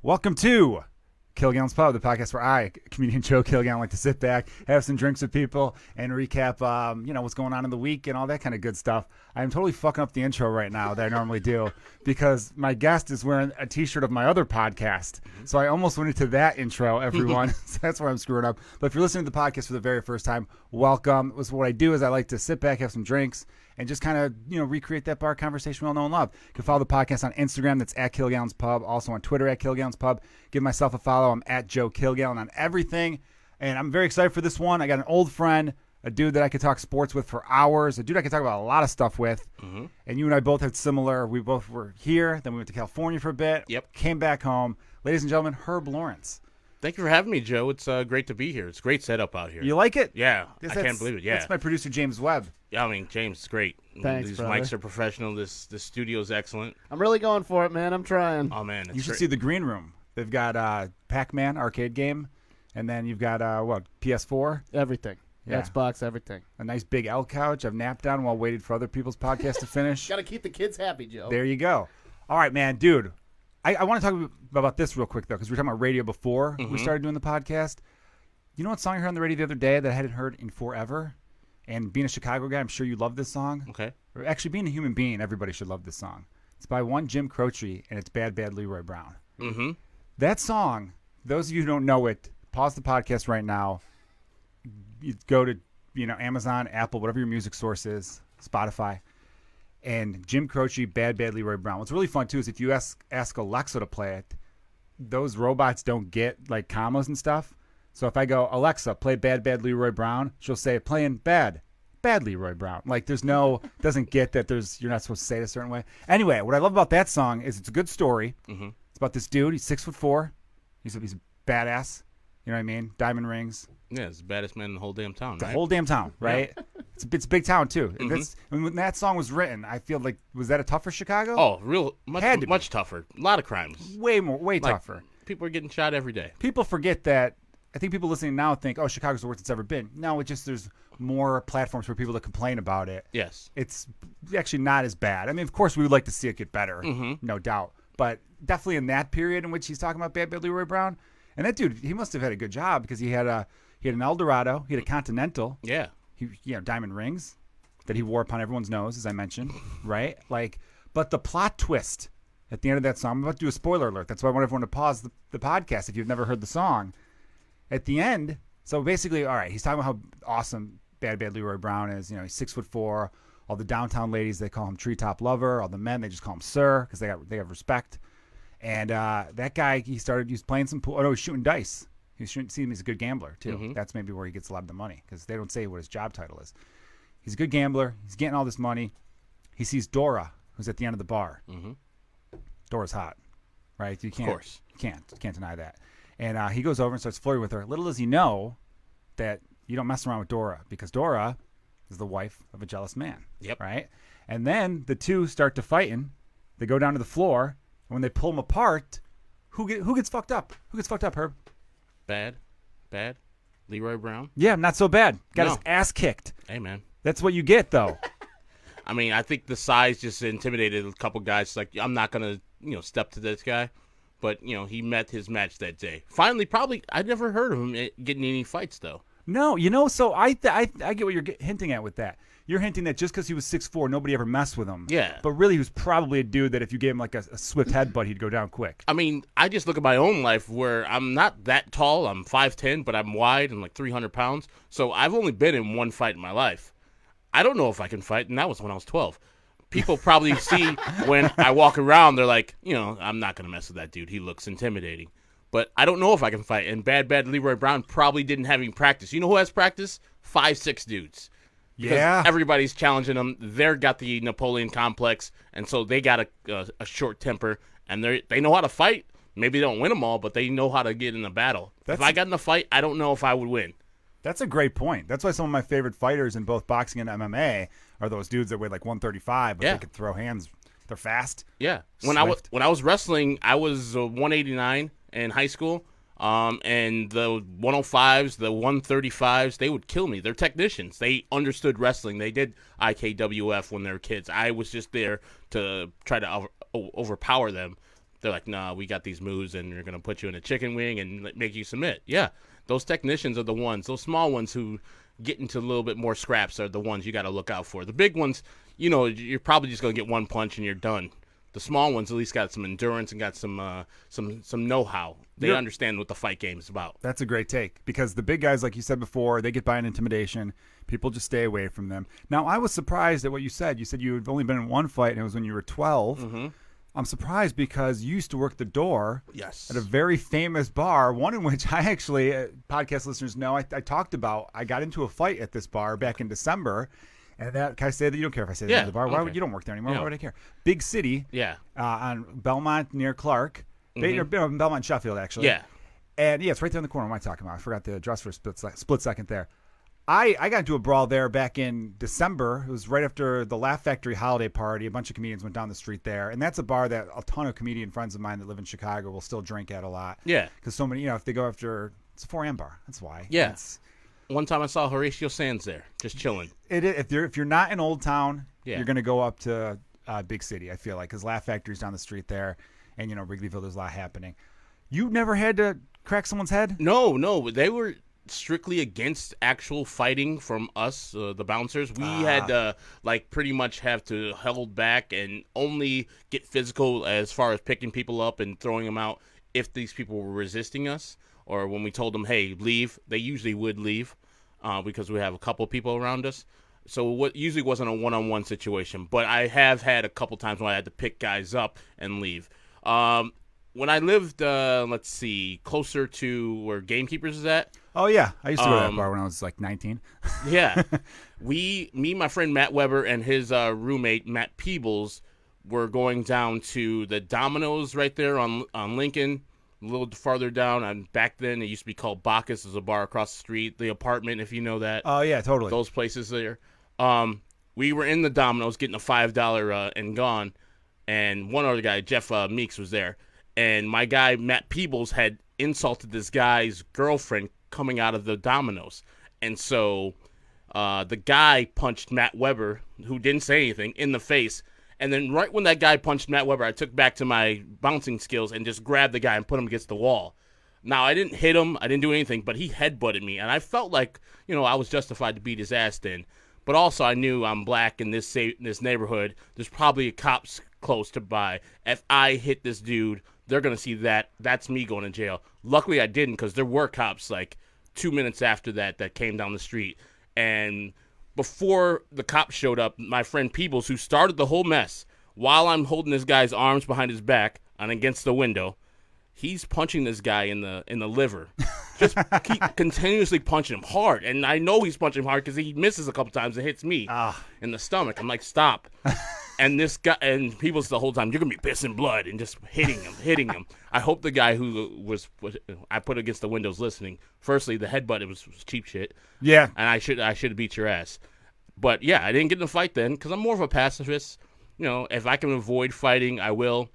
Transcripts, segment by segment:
Welcome to Kilgallon's Pub, the podcast where I, comedian Joe Kilgallon, like to sit back, have some drinks with people, and recap, what's going on in the week and all that kind of good stuff. I'm totally fucking up the intro right now that I normally do because my guest is wearing a T-shirt of my other podcast, so I almost went into that intro, everyone. So that's why I'm screwing up. But if you're listening to the podcast for the very first time, welcome. What I do is I like to sit back, have some drinks, and just kind of, recreate that bar conversation we all know and love. You can follow the podcast on Instagram. That's at Kilgallon's Pub. Also on Twitter at Kilgallon's Pub. Give myself a follow. I'm at Joe Kilgallon on everything. And I'm very excited for this one. I got an old friend, a dude that I could talk sports with for hours, a dude I could talk about a lot of stuff with. Mm-hmm. And you and I both had similar. We both were here. Then we went to California for a bit. Yep. Came back home. Ladies and gentlemen, Herb Lawrence. Thank you for having me, Joe. It's great to be here. It's a great setup out here. You like it? Yeah. I can't believe it. Yeah. That's my producer, James Webb. Yeah, I mean, James is great. Thanks, These brother. mics are professional. This studio is excellent. I'm really going for it, man. I'm trying. Oh, man. You should see the green room. They've got Pac-Man arcade game, and then you've got, PS4? Everything. Yeah. Xbox, everything. A nice big L couch I've napped on while waiting for other people's podcasts to finish. Got to keep the kids happy, Joe. There you go. All right, man. Dude, I want to talk about this real quick, though, because we were talking about radio before we started doing the podcast. You know what song I heard on the radio the other day that I hadn't heard in forever? And being a Chicago guy, I'm sure you love this song. Okay. Or actually, being a human being, everybody should love this song. It's by one Jim Croce, and it's Bad Bad Leroy Brown. Mm-hmm. That song, those of you who don't know it, pause the podcast right now. You go to Amazon, Apple, whatever your music source is, Spotify, and Jim Croce, Bad Bad Leroy Brown. What's really fun, too, is if you ask Alexa to play it, those robots don't get, commas and stuff. So if I go, Alexa, play Bad Bad Leroy Brown, she'll say, playing Bad Leroy Brown. Doesn't get that you're not supposed to say it a certain way. Anyway, what I love about that song is it's a good story. Mm-hmm. It's about this dude. He's 6'4". He's a badass. You know what I mean? Diamond rings. Yeah, it's the baddest man in the whole damn town, The right? whole damn town, right? Yeah. It's a big town, too. Mm-hmm. When that song was written, I feel like, was that a tougher Chicago? Oh, much tougher. A lot of crimes. Way tougher. People are getting shot every day. People forget that. I think people listening now think, oh, Chicago's the worst it's ever been. No, there's more platforms for people to complain about it. Yes. It's actually not as bad. I mean, of course, we would like to see it get better, no doubt. But definitely in that period in which he's talking about Bad Bad Leroy Brown, and that dude, he must have had a good job because he had an Eldorado, he had a Continental. Yeah. He diamond rings that he wore upon everyone's nose, as I mentioned, right? But the plot twist at the end of that song, I'm about to do a spoiler alert. That's why I want everyone to pause the podcast if you've never heard the song. At the end, so basically, all right, he's talking about how awesome Bad Bad Leroy Brown is. He's 6'4". All the downtown ladies, they call him Treetop Lover. All the men, they just call him Sir because they have respect. And that guy, he was playing some pool. Oh, no, he was shooting dice. He was shooting. He's a good gambler too. Mm-hmm. That's maybe where he gets a lot of the money because they don't say what his job title is. He's a good gambler. He's getting all this money. He sees Dora, who's at the end of the bar. Mm-hmm. Dora's hot, right? Of course. You can't deny that. And he goes over and starts flirting with her. Little does he know that you don't mess around with Dora because Dora is the wife of a jealous man. Yep. Right? And then the two start to fighting. They go down to the floor. And when they pull them apart, who gets fucked up? Who gets fucked up, Herb? Bad Leroy Brown. Yeah, not so bad. Got his ass kicked. Hey, man. That's what you get, though. I mean, I think the size just intimidated a couple guys. Like, I'm not going to, step to this guy. But, he met his match that day. Finally, I never heard of him getting any fights, though. No, so I get what you're hinting at with that. You're hinting that just because he was 6'4", nobody ever messed with him. Yeah. But really, he was probably a dude that if you gave him like a swift headbutt, he'd go down quick. I mean, I just look at my own life where I'm not that tall. I'm 5'10", but I'm wide and like 300 pounds. So I've only been in one fight in my life. I don't know if I can fight, and that was when I was 12. People probably see when I walk around, they're like, I'm not going to mess with that dude. He looks intimidating. But I don't know if I can fight. And Bad Leroy Brown probably didn't have any practice. You know who has practice? 5'6" dudes. Because everybody's challenging them. They're got the Napoleon complex, and so they got a short temper, and they know how to fight. Maybe they don't win them all, but they know how to get in a battle. If I got in a fight, I don't know if I would win. That's a great point. That's why some of my favorite fighters in both boxing and MMA are those dudes that weigh like 135, but they could throw hands. They're fast. Yeah. When I was wrestling, I was 189 in high school. And the 105s, the 135s, they would kill me. They're technicians. They understood wrestling. They did IKWF when they were kids. I was just there to try to overpower them. They're like, nah, we got these moves, and we're going to put you in a chicken wing and make you submit. Yeah, those technicians are the ones, those small ones who get into a little bit more scraps are the ones you got to look out for. The big ones, you're probably just going to get one punch and you're done. The small ones at least got some endurance and got some know-how. They understand what the fight game is about. That's a great take, because the big guys, like you said before, they get by an intimidation. People just stay away from them. Now, I was surprised at what you said. You said you had only been in one fight, and it was when you were 12. Mm-hmm. I'm surprised because you used to work the door Yes. at a very famous bar, one in which I actually, podcast listeners know, I talked about. I got into a fight at this bar back in December. And that, can I say that? You don't care if I say the name of the bar. Why would you don't work there anymore? Yeah. Why would I care? Big City. Yeah. On Belmont near Clark. Belmont and Sheffield, actually. Yeah. And it's right there in the corner. What am I talking about? I forgot the address for a split second there. I got into a brawl there back in December. It was right after the Laugh Factory holiday party. A bunch of comedians went down the street there. And that's a bar that a ton of comedian friends of mine that live in Chicago will still drink at a lot. Yeah. Because so many, if they go after, it's a 4 a.m. bar. That's why. Yeah. One time I saw Horatio Sands there, just chilling. If you're not in Old Town, Yeah. you're going to go up to Big City, I feel like, because Laugh Factory's down the street there. And, Wrigleyville, there's a lot happening. You never had to crack someone's head? No. They were strictly against actual fighting from us, the bouncers. We had to, pretty much have to hold back and only get physical as far as picking people up and throwing them out if these people were resisting us. Or when we told them, hey, leave, they usually would leave because we have a couple of people around us. So what usually wasn't a one-on-one situation. But I have had a couple times when I had to pick guys up and leave. When I lived, closer to where Gamekeepers is at. Oh, yeah. I used to go to that bar when I was 19. Yeah. Me, my friend Matt Weber, and his roommate, Matt Peebles, were going down to the Domino's right there on Lincoln. A little farther down, and back then it used to be called Bacchus. There's a bar across the street, the Apartment, if you know that. Oh yeah, totally. Those places there. We were in the Domino's getting a $5 and gone, and one other guy, Jeff Meeks, was there, and my guy Matt Peebles had insulted this guy's girlfriend coming out of the Domino's, and so the guy punched Matt Weber, who didn't say anything, in the face. And then right when that guy punched Matt Weber, I took back to my bouncing skills and just grabbed the guy and put him against the wall. Now, I didn't hit him. I didn't do anything, but he headbutted me. And I felt like, I was justified to beat his ass then. But also I knew I'm black in this neighborhood. There's probably cops close to by. If I hit this dude, they're going to see that. That's me going to jail. Luckily, I didn't, because there were cops 2 minutes after that came down the street. And before the cops showed up, my friend Peebles, who started the whole mess, while I'm holding this guy's arms behind his back and against the window, he's punching this guy in the liver. Just keep continuously punching him hard. And I know he's punching him hard because he misses a couple times and hits me in the stomach. I'm like, stop. And this guy, and Peebles the whole time, you're going to be pissing blood, and just hitting him. I hope the guy who I put against the windows listening. Firstly, the headbutt, it was cheap shit. Yeah. And I should have beat your ass. But yeah, I didn't get in a fight then because I'm more of a pacifist. If I can avoid fighting, I will.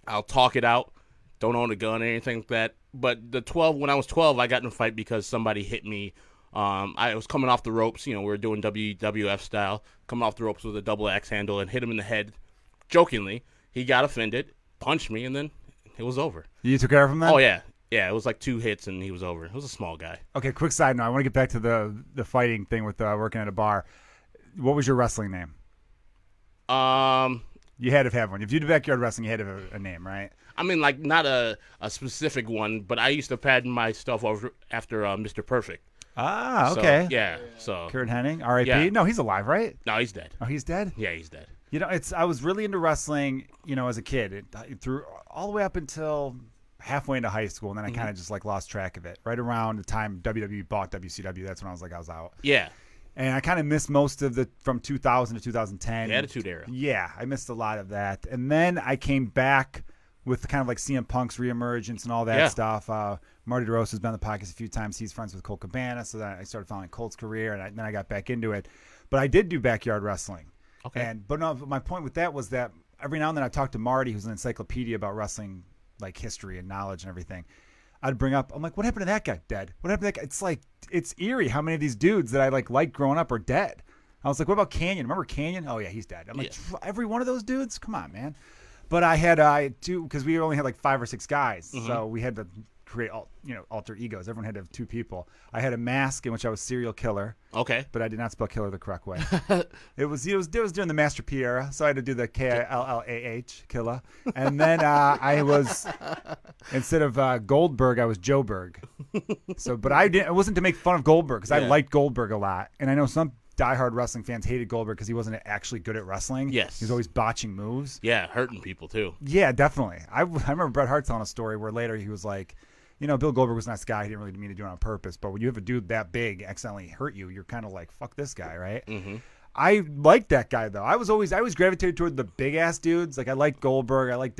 I'll talk it out. Don't own a gun or anything like that. But when I was 12, I got in a fight because somebody hit me. I was coming off the ropes. We were doing WWF style, coming off the ropes with a double axe handle and hit him in the head. Jokingly, he got offended, punched me, and then it was over. You took care of him then? Oh yeah, it was 2 hits and he was over. It was a small guy. Okay, quick side note. I want to get back to the fighting thing with working at a bar. What was your wrestling name? You had to have one. If you did backyard wrestling, you had to have a name, right? I mean, not a specific one, but I used to pattern my stuff over after Mr. Perfect. Ah, okay. So Kurt Hennig, R.I.P. Yeah. No, he's alive, right? No, he's dead. Oh, he's dead? Yeah, he's dead. I was really into wrestling, as a kid. Through all the way up until halfway into high school, and then I kind of just lost track of it. Right around the time WWE bought WCW, that's when I was out. Yeah. And I kind of missed most of from 2000 to 2010. The Attitude Era. Yeah, I missed a lot of that. And then I came back with kind of CM Punk's reemergence and all that stuff. Marty DeRosa has been on the podcast a few times. He's friends with Colt Cabana, so then I started following Colt's career, and then I got back into it. But I did do backyard wrestling. Okay. But my point with that was that every now and then I talked to Marty, who's an encyclopedia about wrestling, history and knowledge and everything. I'd bring up, I'm like, what happened to that guy? Dead. What happened to that guy? It's eerie how many of these dudes that I liked growing up are dead. I was like, what about Canyon? Remember Canyon? Oh yeah, he's dead. I'm like, every one of those dudes? Come on, man. But I had two because we only had like 5 or 6 guys, Mm-hmm. so we had to create alter egos. Everyone had to have 2 people. I had a mask in which I was serial killer, Okay. but I did not spell killer the correct way. it was during the Master P era, so I had to do the Killah, killer. And then I was instead of Goldberg, I was Joeberg. So, but I didn't. It wasn't to make fun of Goldberg because I liked Goldberg a lot, and I know some diehard wrestling fans hated Goldberg because he wasn't actually good at wrestling. Yes. He was always botching moves. Yeah, hurting people too. Yeah, definitely. I remember Bret Hart telling a story where later he was like, Bill Goldberg was a nice guy. He didn't really mean to do it on purpose. But when you have a dude that big accidentally hurt you, you're kind of like, fuck this guy, right? Mm-hmm. I liked that guy, though. I was gravitated toward the big-ass dudes. Like, I liked Goldberg. I liked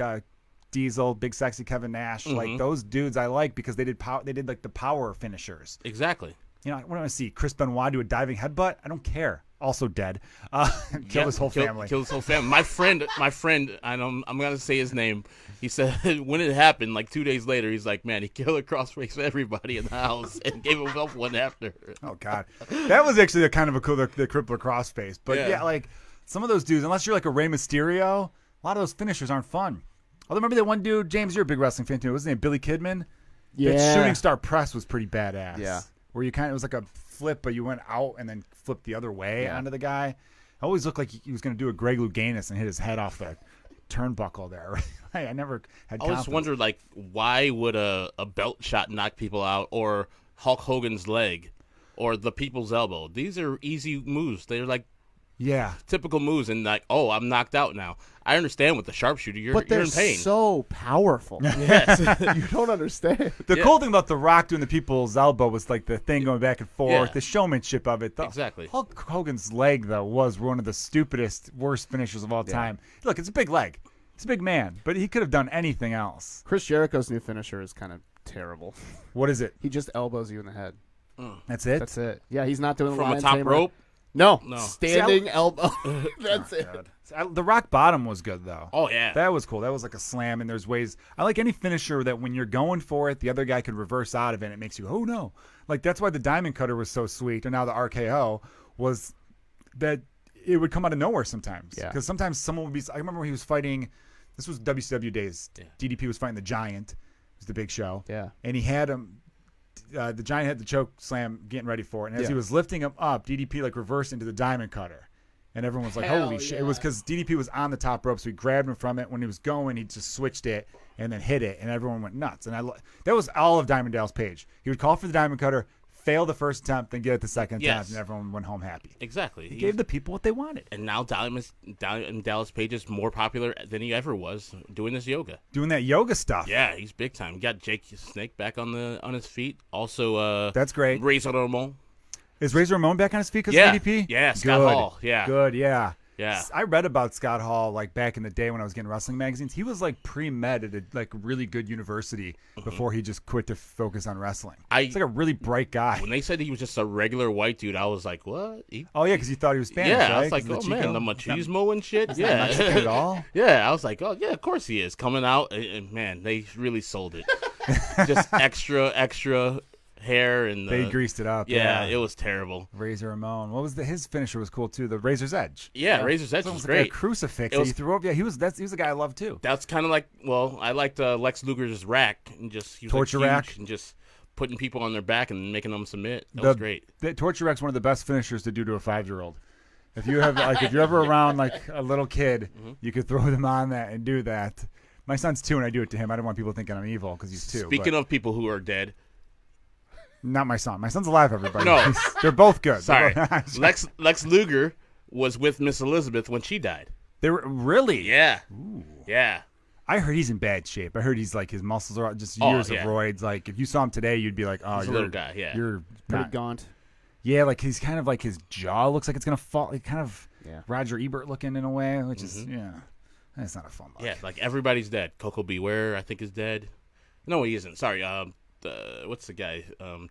Diesel, Big Sexy Kevin Nash. Mm-hmm. Like, those dudes I liked because they did like, the power finishers. Exactly. I want to see Chris Benoit do a diving headbutt. I don't care. Also dead. Killed his whole family. Killed his whole family. My friend, I'm gonna say his name. He said when it happened, like 2 days later, he's like, man, he killed crossface everybody in the house and gave himself one after. Oh God, that was actually a kind of a cool the crippler crossface. But yeah, like some of those dudes, unless you're like a Rey Mysterio, a lot of those finishers aren't fun. Although remember that one dude, James, you're a big wrestling fan too. What's his name? Billy Kidman. Yeah. That shooting star press was pretty badass. Yeah. Where you it was like a flip, but you went out and then flipped the other way onto the guy. It always looked like he was going to do a Greg Louganis and hit his head off the turnbuckle there. I never had. I always wondered, like, why would a belt shot knock people out, or Hulk Hogan's leg, or the people's elbow? These are easy moves. They're like typical moves, and like, oh, I'm knocked out now. I understand with the sharpshooter, you're in pain. So powerful. Yes. You don't understand. The cool thing about The Rock doing the people's elbow was like the thing going back and forth, Yeah. the showmanship of it. Exactly. Hulk Hogan's leg, though, was one of the stupidest, worst finishers of all time. Look, it's a big leg. He's a big man, but he could have done anything else. Chris Jericho's new finisher is kind of terrible. What is it? He just elbows you in the head. That's it? That's it. Yeah, he's not doing the From a lion top tamer. rope? No. No. Standing elbow. That's it. The rock bottom was good, though. Oh, yeah. That was cool. That was like a slam, and there's ways. I like any finisher that when you're going for it, the other guy could reverse out of it, and it makes you, oh, no. Like, that's why the Diamond Cutter was so sweet, and now the RKO was that it would come out of nowhere sometimes. Yeah. Because sometimes someone would be, I remember when he was fighting, this was WCW days. Yeah. DDP was fighting the Giant. It was the big show. Yeah. And he had him. The Giant had the choke slam getting ready for it, and as he was lifting him up, DDP like reversed into the Diamond Cutter, and everyone was like, "Holy shit!" It was because DDP was on the top rope, so he grabbed him from it. When he was going, he just switched it and then hit it, and everyone went nuts. And that was all of Diamond Dallas Page. He would call for the Diamond Cutter, fail the first attempt, then get it the second attempt, and everyone went home happy. Exactly. He gave the people what they wanted. And now Dallas Page is more popular than he ever was doing this yoga. Doing that yoga stuff. Yeah, he's big time. You got Jake Snake back on his feet. Also, That's great. Razor Ramon. Is Razor Ramon back on his feet because Yeah. of DDP? Yeah, Scott Hall. Yeah. Good, yeah. Yeah. I read about Scott Hall like back in the day when I was getting wrestling magazines. He was like pre-med at a like really good university before he just quit to focus on wrestling. He's like a really bright guy. When they said he was just a regular white dude, I was like, what? Oh yeah, because you thought he was Spanish, Yeah, right? I was like, 'Cause oh the man, Chico? the machismo and shit. Not Yeah, Mexican at all. yeah. I was like, oh yeah, of course he is coming out. And man, they really sold it. Just extra hair and They greased it up. Yeah, it was terrible. Razor Ramon. What was his finisher was cool too? The Razor's Edge. Yeah, Razor's Edge It was was great. like a crucifix that he threw up. Yeah, he was the guy I loved too. That's kind of like, well, I liked Lex Luger's rack and just he was Torture like, huge rack? and just putting people on their back and making them submit. That was great. The torture rack's one of the best finishers to do to a 5-year-old. If you have if you're ever around like a little kid, you could throw them on that and do that. My son's 2 and I do it to him. I don't want people thinking I'm evil because he's 2. Speaking of people who are dead, not my son. My son's alive. Everybody. No. They're both good. sorry, Lex Luger was with Miss Elizabeth when she died. They were really. Yeah, yeah. I heard he's in bad shape. I heard he's like his muscles are just Oh, years yeah. of roids. Like if you saw him today, you'd be like, oh, He's a you're little guy, yeah. You're Pretty not. gaunt. Yeah, like he's kind of like his jaw looks like it's gonna fall. Like kind of Yeah. Roger Ebert looking in a way, which is that's not a fun look. Yeah, like everybody's dead. Coco Beware, I think, is dead. No, he isn't. Sorry. What's the guy?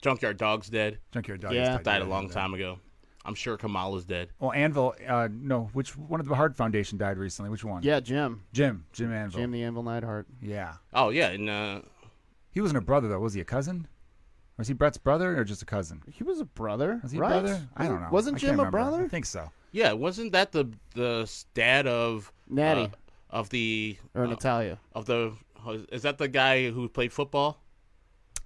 Junkyard Dog's dead. Junkyard Dog. Yeah. Died a long time ago. I'm sure Kamala's dead. Well, Anvil. No, which one of the Hart Foundation died recently? Which one? Yeah, Jim. Jim Anvil. Jim the Anvil Neidhart. Yeah. Oh yeah, and He wasn't a brother though. Was he a cousin? Was he Brett's brother or just a cousin? He was a brother. Was he right? a brother? I don't know. Wasn't I Jim can't a remember. brother? I think so. yeah, wasn't that the dad of Natty. of the Or Natalia. is that the guy who played football?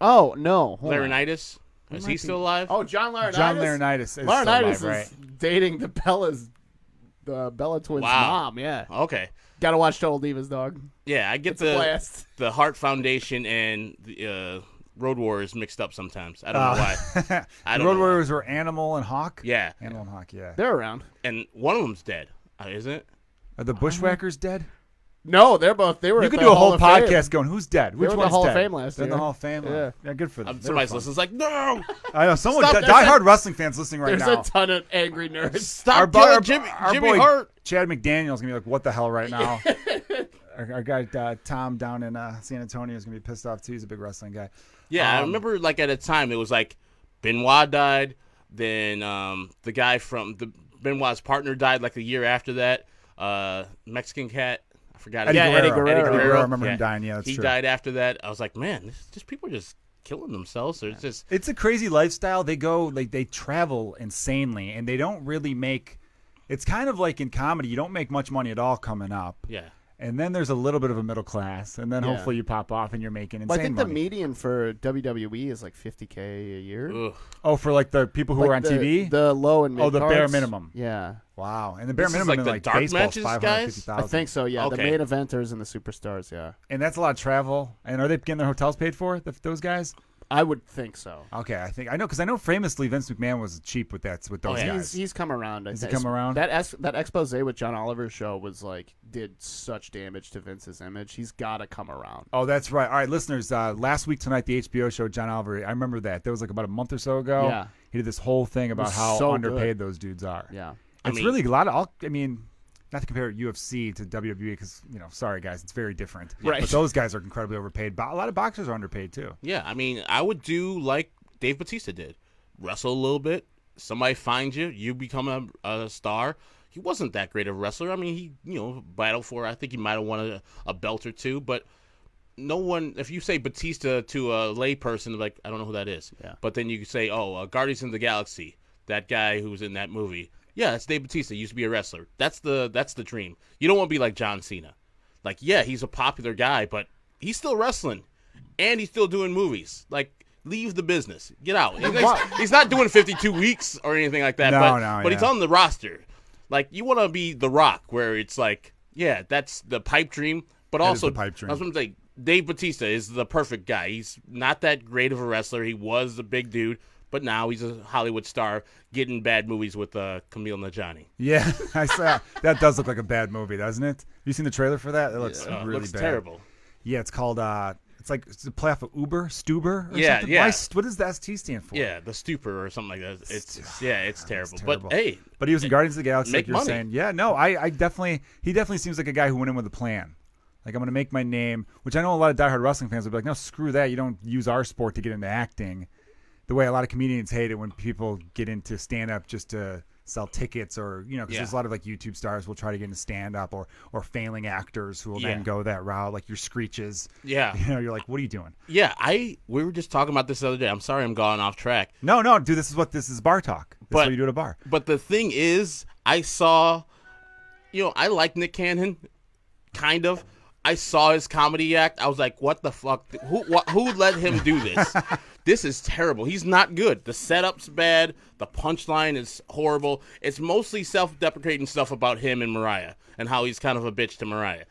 Oh, no. Hold on. Laurinaitis? Is he still alive? Oh, John Laurinaitis? John Laurinaitis is still Laurinaitis alive, right? is dating the Bella twins' Wow. mom, yeah. Okay. Gotta watch Total Divas, dog. Yeah, I get It's a blast. the Heart Foundation and the Road Warriors mixed up sometimes. I don't know why. I don't Road know why. Warriors were Animal and Hawk. Yeah, Animal and Hawk. Yeah. They're around. and one of them's dead, isn't it? Are the Bushwhackers dead? No, they were You at could the do a Hall whole of Fame. podcast going, who's dead? Which were in the one's Hall of dead? Fame last They're in the year. Hall of Fame. Yeah. Yeah, good for them. They were Somebody's fun. listening. Like, no, I know someone Stop, there's diehard wrestling fans listening right There's now. a ton of angry nerds. stop killing Jimmy boy Hart. Chad McDaniel's gonna be like, "What the hell?" right now. our guy Tom down in San Antonio is gonna be pissed off too. He's a big wrestling guy. Yeah, I remember like at a time it was like Benoit died, then the guy from Benoit's partner died like a year after that. Mexican cat, I forgot. his name. Eddie Guerrero. I remember him dying. Yeah, that's he true. died after that. I was like, man, this just people are just killing themselves. Or it's just It's a crazy lifestyle. They go they travel insanely, and they don't really make. It's kind of like in comedy, you don't make much money at all coming up. yeah. And then there's a little bit of a middle class, and then Yeah. hopefully you pop off and you're making insane Well, I think the money. median for WWE is like $50K a year. Ugh. Oh, for like the people who Like are on the, TV? The low and mid Oh, the bare cards. minimum. Yeah. Wow. And the bare This is minimum like in the like dark baseball's matches, guys? 550,000. I think so, yeah. The Okay. main eventers and the superstars, yeah. And that's a lot of travel. And are they getting their hotels paid for, those guys? I would think so. Okay, I know because I know famously Vince McMahon was cheap with those yeah. guys. He's come around. Has he come around? That expose with John Oliver's show was like did such damage to Vince's image. He's got to come around. Oh, that's right. All right, listeners. Last week tonight, the HBO show John Oliver. I remember that. That was like about a month or so ago. Yeah. He did this whole thing about was how so underpaid good. those dudes are. Yeah. It's mean- really a lot of. I mean, not to compare UFC to WWE because sorry guys, it's very different. Right. But those guys are incredibly overpaid. But a lot of boxers are underpaid too. Yeah, I mean, I would do like Dave Bautista did. Wrestle a little bit. Somebody finds you. You become a star. He wasn't that great of a wrestler. I mean, he, battled for, I think he might have won a belt or two. But no one, if you say Batista to a lay person, like, I don't know who that is. Yeah. But then you could say, Guardians of the Galaxy, that guy who's in that movie. Yeah, that's Dave Bautista. He used to be a wrestler. That's the dream. You don't want to be like John Cena. Like, yeah, he's a popular guy, but he's still wrestling. And he's still doing movies. Like, leave the business. Get out. He's not doing 52 weeks or anything like that. But he's on the roster. Like, you want to be The Rock, where it's like, yeah, that's the pipe dream. But That is also, the pipe dream. I was going to say, Dave Bautista is the perfect guy. He's not that great of a wrestler. He was a big dude. But now he's a Hollywood star getting bad movies with Camille Najani. Yeah, I saw that. Does look like a bad movie, doesn't it? You seen the trailer for that? It looks It really looks bad. terrible. Yeah, it's called. It's a play off of Stuber. Or Yeah, something? yeah. What does the ST stand for? Yeah, the stupor or something like that. It's terrible. terrible. But hey, But he was in Guardians of the Galaxy, make like you're money. saying. Yeah, no, he definitely seems like a guy who went in with a plan. Like, I'm going to make my name, which I know a lot of diehard wrestling fans would be like, no, screw that. You don't use our sport to get into acting. The way a lot of comedians hate it when people get into stand-up just to sell tickets or, because Yeah. there's a lot of like YouTube stars will try to get into stand-up or failing actors who will Yeah. then go that route, like your Screeches. yeah, You're like, what are you doing? yeah. We were just talking about this the other day. I'm sorry, I'm going off track. No, dude, this is bar talk. This is But- what you do at a bar. But the thing is, I saw, I like Nick Cannon, kind of. I saw his comedy act. I was like, what the fuck? Who let him do this? This is terrible. He's not good. The setup's bad. The punchline is horrible. It's mostly self-deprecating stuff about him and Mariah and how he's kind of a bitch to Mariah.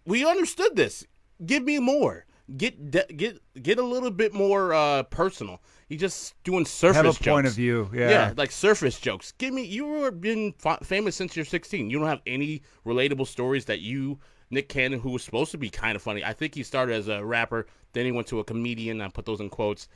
We understood this. Give me more. Get a little bit more personal. He's just doing surface Have a jokes. point of view. Yeah, like surface jokes. You were been famous since you're 16. You don't have any relatable stories that Nick Cannon, who was supposed to be kind of funny. I think he started as a rapper, then he went to a comedian. I put those in quotes.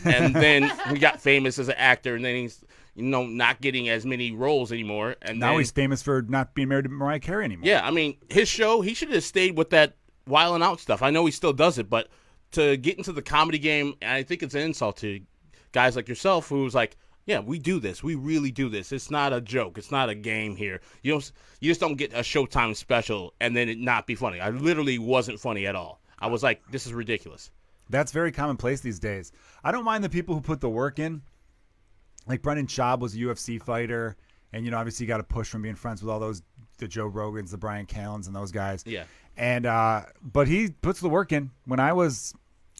And then he got famous as an actor, and then he's not getting as many roles anymore. And Now then, he's famous for not being married to Mariah Carey anymore. yeah, I mean, his show, he should have stayed with that Wildin' Out stuff. I know he still does it, but to get into the comedy game, I think it's an insult to guys like yourself who's like, yeah, we do this. We really do this. It's not a joke. It's not a game here. You just don't get a Showtime special and then it not be funny. I literally wasn't funny at all. I was like, this is ridiculous. That's very commonplace these days. I don't mind the people who put the work in. Like Brendan Schaub was a UFC fighter, and obviously he got a push from being friends with all those the Joe Rogans, the Brian Callens, and those guys. Yeah. And but he puts the work in. When I was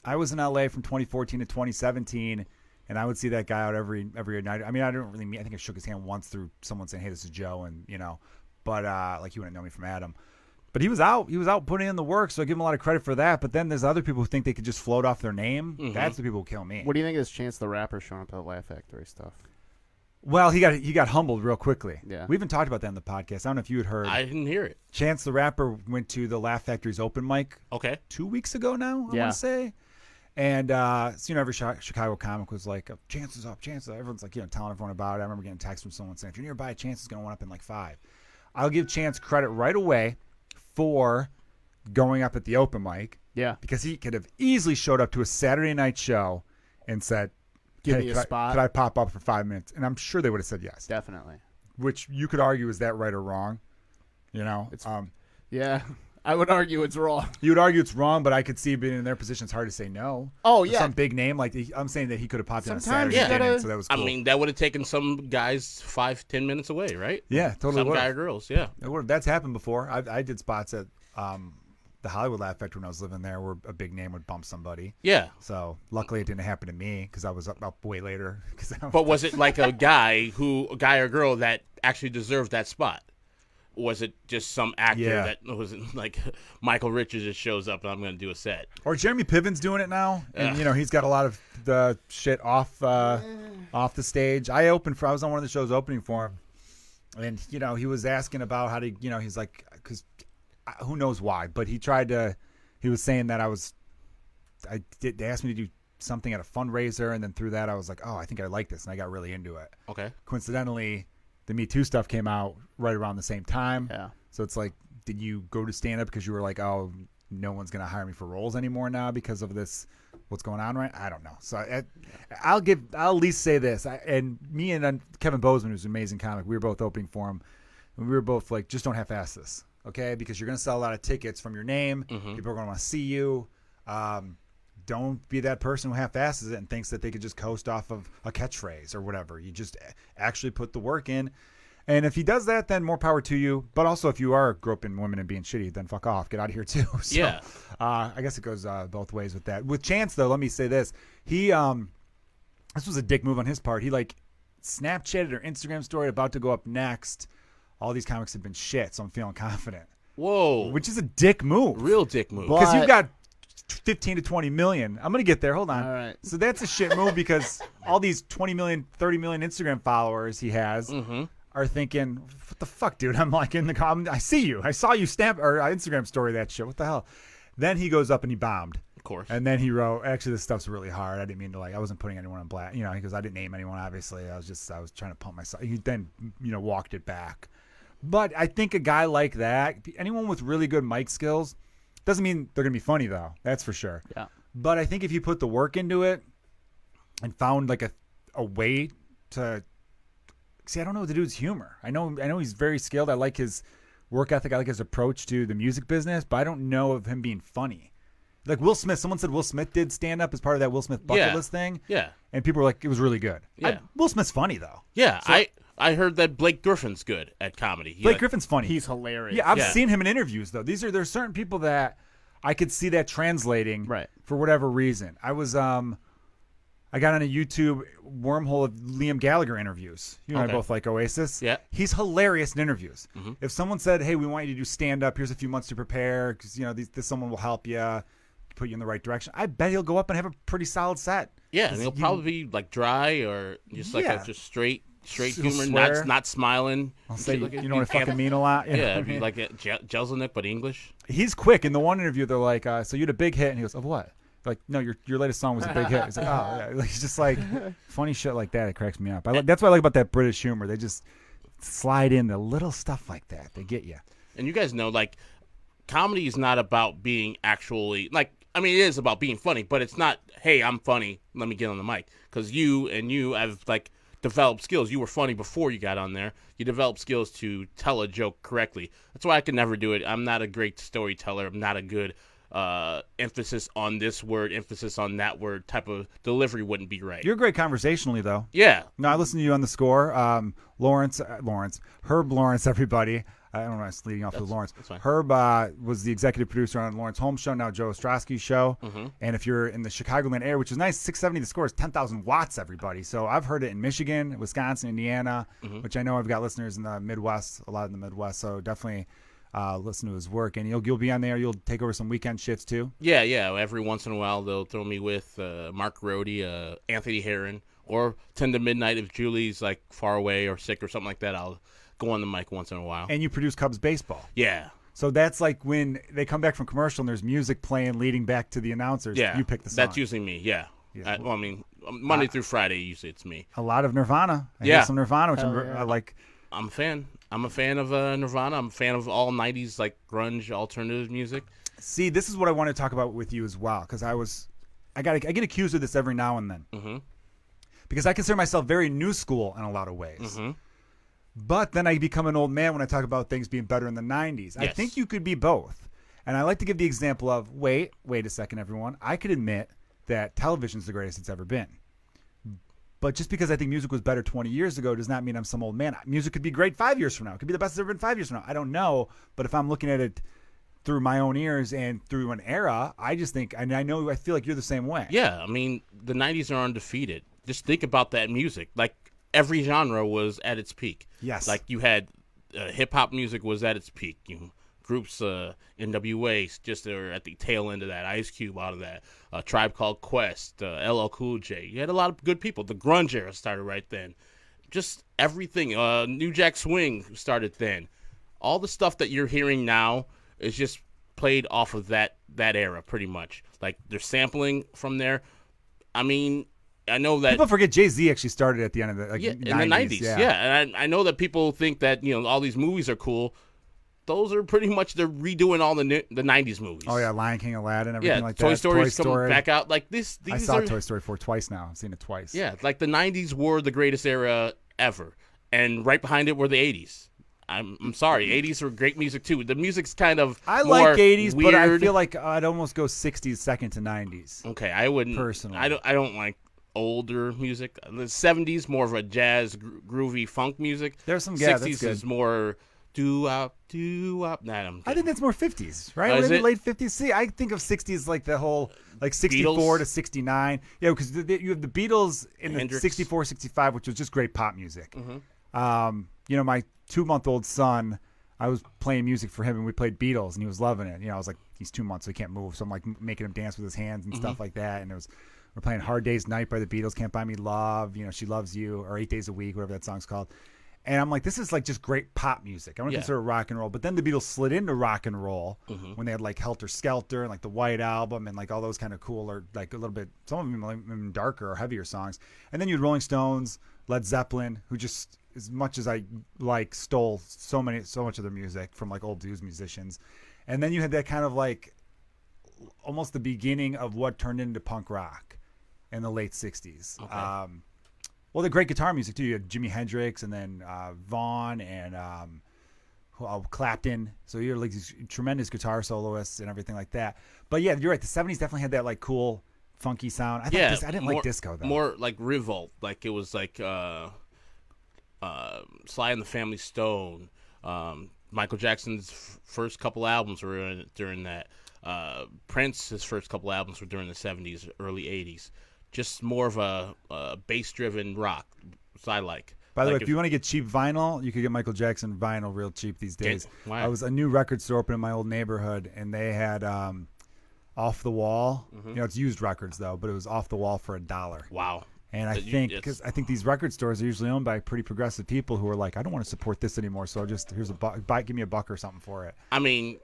in LA from 2014 to 2017, and I would see that guy out every night. I mean, I don't really meet. I think I shook his hand once through someone saying, "Hey, this is Joe," and but like you wouldn't know me from Adam. But he was out putting in the work, so I give him a lot of credit for that. But then there's other people who think they could just float off their name. Mm-hmm. That's the people who kill me. What do you think of this Chance the Rapper showing up at Laugh Factory stuff? Well, he got humbled real quickly. Yeah. We even talked about that in the podcast. I don't know if you had heard. I didn't hear it. Chance the Rapper went to the Laugh Factory's open mic Okay. 2 weeks ago now, I Yeah. want to say. And, so, every Chicago comic was like, Chance is up, Chance is up. Everyone's like, telling everyone about it. I remember getting a text from someone saying, if you're nearby, Chance is going to one up in like 5. I'll give Chance credit right away for going up at the open mic. Yeah. Because he could have easily showed up to a Saturday night show and said, Give hey, me a could spot. I pop up for 5 minutes? And I'm sure they would have said yes. Definitely. Which you could argue, is that right or wrong? Yeah. I would argue it's wrong. You would argue it's wrong, but I could see being in their position, it's hard to say no. Oh, For yeah. some big name, like I'm saying that he could have popped in on Sometimes Saturday, you and gotta- so that was cool. I mean, that would have taken some guys 5-10 minutes away, right? yeah, totally. Some would've. guy or girls, yeah. It would've. That's happened before. I did spots at the Hollywood Laugh Factory when I was living there, where a big name would bump somebody. Yeah. So luckily, it didn't happen to me because I was up way later. But was it like a guy or girl that actually deserved that spot? Was it just some actor Yeah. that was like Michael Richards just shows up and I'm going to do a set? Or Jeremy Piven's doing it now, and Ugh. he's got a lot of the shit off the stage. I was on one of the shows opening for him, and he was asking about how to, he's like, because who knows why, but he was saying that they asked me to do something at a fundraiser, and then through that I was like, oh, I think I like this, and I got really into it. Okay. Coincidentally, the Me Too stuff came out right around the same time. Yeah. So it's like, did you go to stand up because you were like, oh, no one's going to hire me for roles anymore now because of this, what's going on, right? I don't know. So I'll at least say this. And me and Kevin Bozeman, who's an amazing comic, we were both opening for him. And we were both like, just don't half-ass this, okay? Because you're going to sell a lot of tickets from your name. Mm-hmm. People are going to want to see you. Don't be that person who half-asses it and thinks that they could just coast off of a catchphrase or whatever. You just actually put the work in. And if he does that, then more power to you. But also, if you are groping women and being shitty, then fuck off. Get out of here, too. So, Yeah. I guess it goes both ways with that. With Chance, though, let me say this. This was a dick move on his part. He, Snapchatted or Instagram story about to go up next. All these comics have been shit, so I'm feeling confident. Whoa. Which is a dick move. Real dick move. But- Because you've got 15 to 20 million. I'm going to get there. Hold on. All right. So that's a shit move because all these 20 million, 30 million Instagram followers he has are thinking, what the fuck, dude? I'm like in the comment. I see you. I saw you stamp or Instagram story that shit. What the hell? Then he goes up and he bombed. Of course. And then he wrote, actually, this stuff's really hard. I didn't mean to I wasn't putting anyone on blast. He goes, I didn't name anyone, obviously. I was trying to pump myself. He then, walked it back. But I think a guy like that, anyone with really good mic skills, doesn't mean they're going to be funny, though. That's for sure. Yeah. But I think if you put the work into it and found a way to see, I don't know the dude's humor. I know he's very skilled. I like his work ethic. I like his approach to the music business, but I don't know of him being funny. Like Will Smith, someone said Will Smith did stand up as part of that Will Smith bucket list thing. Yeah. And people were like, it was really good. Yeah. Will Smith's funny, though. Yeah. I heard that Blake Griffin's good at comedy. Blake Griffin's funny. He's hilarious. Yeah, I've Yeah. seen him in interviews, though. There's certain people that I could see that translating Right. for whatever reason. I got on a YouTube wormhole of Liam Gallagher interviews. You and Okay. I both like Oasis. Yeah. He's hilarious in interviews. Mm-hmm. If someone said, hey, we want you to do stand-up, here's a few months to prepare, because, this someone will help you, put you in the right direction, I bet he'll go up and have a pretty solid set. Yeah, and he'll probably be dry or just like Yeah. a just straight He'll humor, swear. not smiling. I'll say, Like, you know what I fucking mean a lot? You know what I Yeah, be mean? like a Jeselnik, but English. He's quick. In the one interview, they're like, so you had a big hit, and he goes, of what? They're like, no, your latest song was a big hit. He's like, oh, yeah. Like, he's just like funny shit like that. It cracks me up. That's what I like about that British humor. They just slide in the little stuff like that. They get you. And you guys know, comedy is not about being actually it is about being funny, but it's not, hey, I'm funny, let me get on the mic. Because you have, developed skills. You were funny before you got on there. You developed skills to tell a joke correctly. That's why I can never do it. I'm not a great storyteller. I'm not a good emphasis on this word, emphasis on that word type of delivery wouldn't be right. You're great conversationally, though. Yeah. No, I listened to you on the score. Herb Lawrence, everybody. I don't know. It's leading off with Lawrence. That's fine. Herb was the executive producer on Lawrence Holmes' show, now Joe Ostrowski's show. Mm-hmm. And if you're in the Chicagoland area, which is nice, 670 the score is 10,000 watts, everybody. So I've heard it in Michigan, Wisconsin, Indiana, which I know I've got listeners in the Midwest, a lot in the Midwest. So definitely listen to his work. And you'll be on there. You'll take over some weekend shifts too. Yeah. Every once in a while, they'll throw me with Mark Rohde, Anthony Herron, or 10 to midnight if Julie's like far away or sick or something like that. I'll go on the mic once in a while. And you produce Cubs baseball. Yeah. So that's like when they come back from commercial and there's music playing leading back to the announcers. Yeah. You pick the song. That's usually me. Yeah. I mean, Monday through Friday, usually it's me. A lot of Nirvana. I Yeah. hear some Nirvana, which I like. I'm a fan. I'm a fan of Nirvana. I'm a fan of all 90s like grunge alternative music. See, this is what I want to talk about with you as well, because I get accused of this every now and then. Mm-hmm. Because I consider myself very new school in a lot of ways. Mm-hmm. But then I become an old man when I talk about things being better in the 90s. I Yes. think you could be both. And I like to give the example of, wait a second, everyone. I could admit that television's the greatest it's ever been. But just because I think music was better 20 years ago does not mean I'm some old man. Music could be great 5 years from now. It could be the best it's ever been 5 years from now. I don't know. But if I'm looking at it through my own ears and through an era, I just think, and I feel like you're the same way. Yeah, I mean, the 90s are undefeated. Just think about that music. Like, every genre was at its peak. Yes. Like, you had hip-hop music was at its peak. Groups, NWA, just are at the tail end of that. Ice Cube out of that. Tribe Called Quest, LL Cool J. You had a lot of good people. The grunge era started right then. Just everything. New Jack Swing started then. All the stuff that you're hearing now is just played off of that era, pretty much. Like, they're sampling from there. I mean, I know that People forget Jay-Z actually started at the end of the 90s. in the 90s. Yeah. And I know that people think that, all these movies are cool. Those are pretty much, they're redoing all the 90s movies. Oh, yeah, Lion King, Aladdin, everything like that. Toy Story's coming back out. Like, these I saw are, Toy Story 4 twice now. I've seen it twice. Yeah, like the 90s were the greatest era ever. And right behind it were the 80s. I'm sorry, 80s were great music too. The music's kind of I more like 80s, weird. but I feel like I'd almost go 60s second to 90s. Okay, I wouldn't. Personally. I don't like older music. The 70s, more of a jazz, groovy funk music. There's some 60s that's good. is more doo-wop. Nah, I think that's more 50s, right? Is Maybe it? late 50s. See, I think of 60s like the whole, like 64 Beatles? to 69. Yeah, because you have the Beatles in the Hendrix. 64, 65, which was just great pop music. Mm-hmm. My 2-month-old son, I was playing music for him, and we played Beatles, and he was loving it. I was like, he's 2 months, so he can't move. So I'm like making him dance with his hands and stuff like that. And we're playing Hard Day's Night by the Beatles, Can't Buy Me Love, She Loves You, or 8 Days a Week, whatever that song's called. And I'm like, this is like just great pop music. I don't consider it rock and roll. But then the Beatles slid into rock and roll when they had like Helter Skelter and like the White Album and like all those kind of cooler, like a little bit, some of them even darker or heavier songs. And then you had Rolling Stones, Led Zeppelin, who just, as much as I like, stole so much of their music from like old blues musicians. And then you had that kind of like almost the beginning of what turned into punk rock in the late 60s. Okay. Well, the great guitar music too. You had Jimi Hendrix, and then Vaughn, and Clapton. So you're like these tremendous guitar soloists and everything like that. But yeah, you're right. The 70s definitely had that like cool, funky sound. I didn't like disco though. More like revolt. Like it was like Sly and the Family Stone. Michael Jackson's first couple albums were during that. Prince, his first couple albums were during the 70s, early 80s. Just more of a bass-driven rock, so I like. By the like way, if you want to get cheap vinyl, you could get Michael Jackson vinyl real cheap these days. Wow. I was a new record store open in my old neighborhood, and they had Off the Wall. It's used records though, but it was Off the Wall for $1. Wow. And I think these record stores are usually owned by pretty progressive people who are like, I don't want to support this anymore, so here's a buck, give me $1 or something for it. I mean,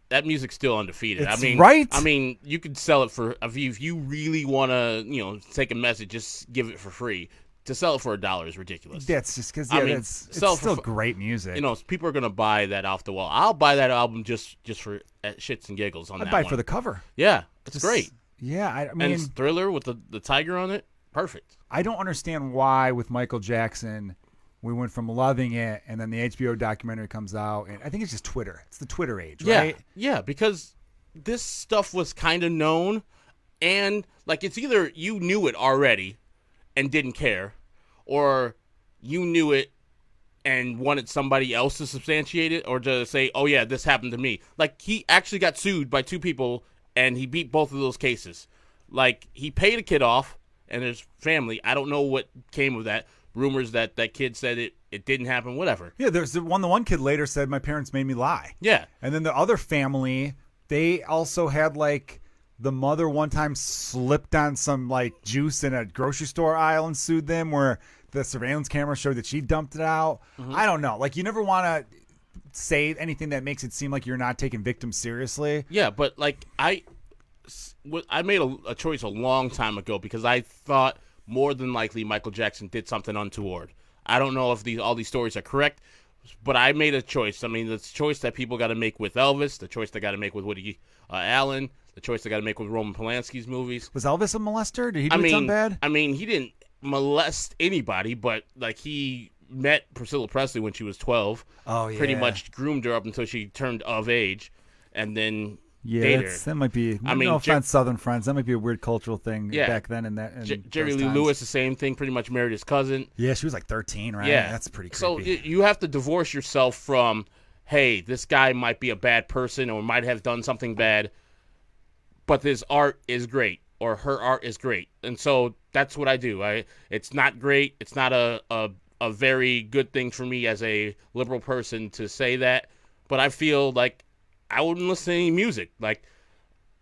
that music's still undefeated. It's I mean, right? I mean, you could sell it for if you really want to, take a message, just give it for free. To sell it for $1 is ridiculous. That's just because it's still great music. People are gonna buy that Off the Wall. I'll buy that album just for shits and giggles on that. I'd buy it one. for the cover. Yeah, it's great. Yeah, I And mean, it's Thriller with the tiger on it. Perfect. I don't understand why with Michael Jackson we went from loving it, and then the HBO documentary comes out, and I think it's just Twitter. It's the Twitter age, right? Yeah, because this stuff was kind of known, and like it's either you knew it already and didn't care, or you knew it and wanted somebody else to substantiate it or to say, oh, yeah, this happened to me. Like, he actually got sued by 2 people, and he beat both of those cases. Like, he paid a kid off and his family. I don't know what came of that. Rumors that kid said it didn't happen, whatever. Yeah, there's the one kid later said, my parents made me lie. Yeah. And then the other family, they also had, like, the mother one time slipped on some, like, juice in a grocery store aisle and sued them, where the surveillance camera showed that she dumped it out. Mm-hmm. I don't know. Like, you never want to say anything that makes it seem like you're not taking victims seriously. Yeah, but, like, I made a choice a long time ago because I thought more than likely Michael Jackson did something untoward. I don't know if all these stories are correct, but I made a choice. I mean, the choice that people got to make with Elvis, the choice they got to make with Woody Allen, the choice they got to make with Roman Polanski's movies. Was Elvis a molester? Did he do something bad? I mean, he didn't molest anybody, but, like, he met Priscilla Presley when she was 12. Oh, yeah. Pretty much groomed her up until she turned of age, and then Yeah, dated her. that might be. I mean, no offense, Southern friends. That might be a weird cultural thing back then. And that Jerry Lee Lewis, the same thing. Pretty much married his cousin. Yeah, she was like 13, right? Yeah, That's pretty creepy. So you have to divorce yourself from, hey, this guy might be a bad person or might have done something bad, but his art is great or her art is great, and so that's what I do. It's not great. It's not a very good thing for me as a liberal person to say that, but I feel like I wouldn't listen to any music. Like,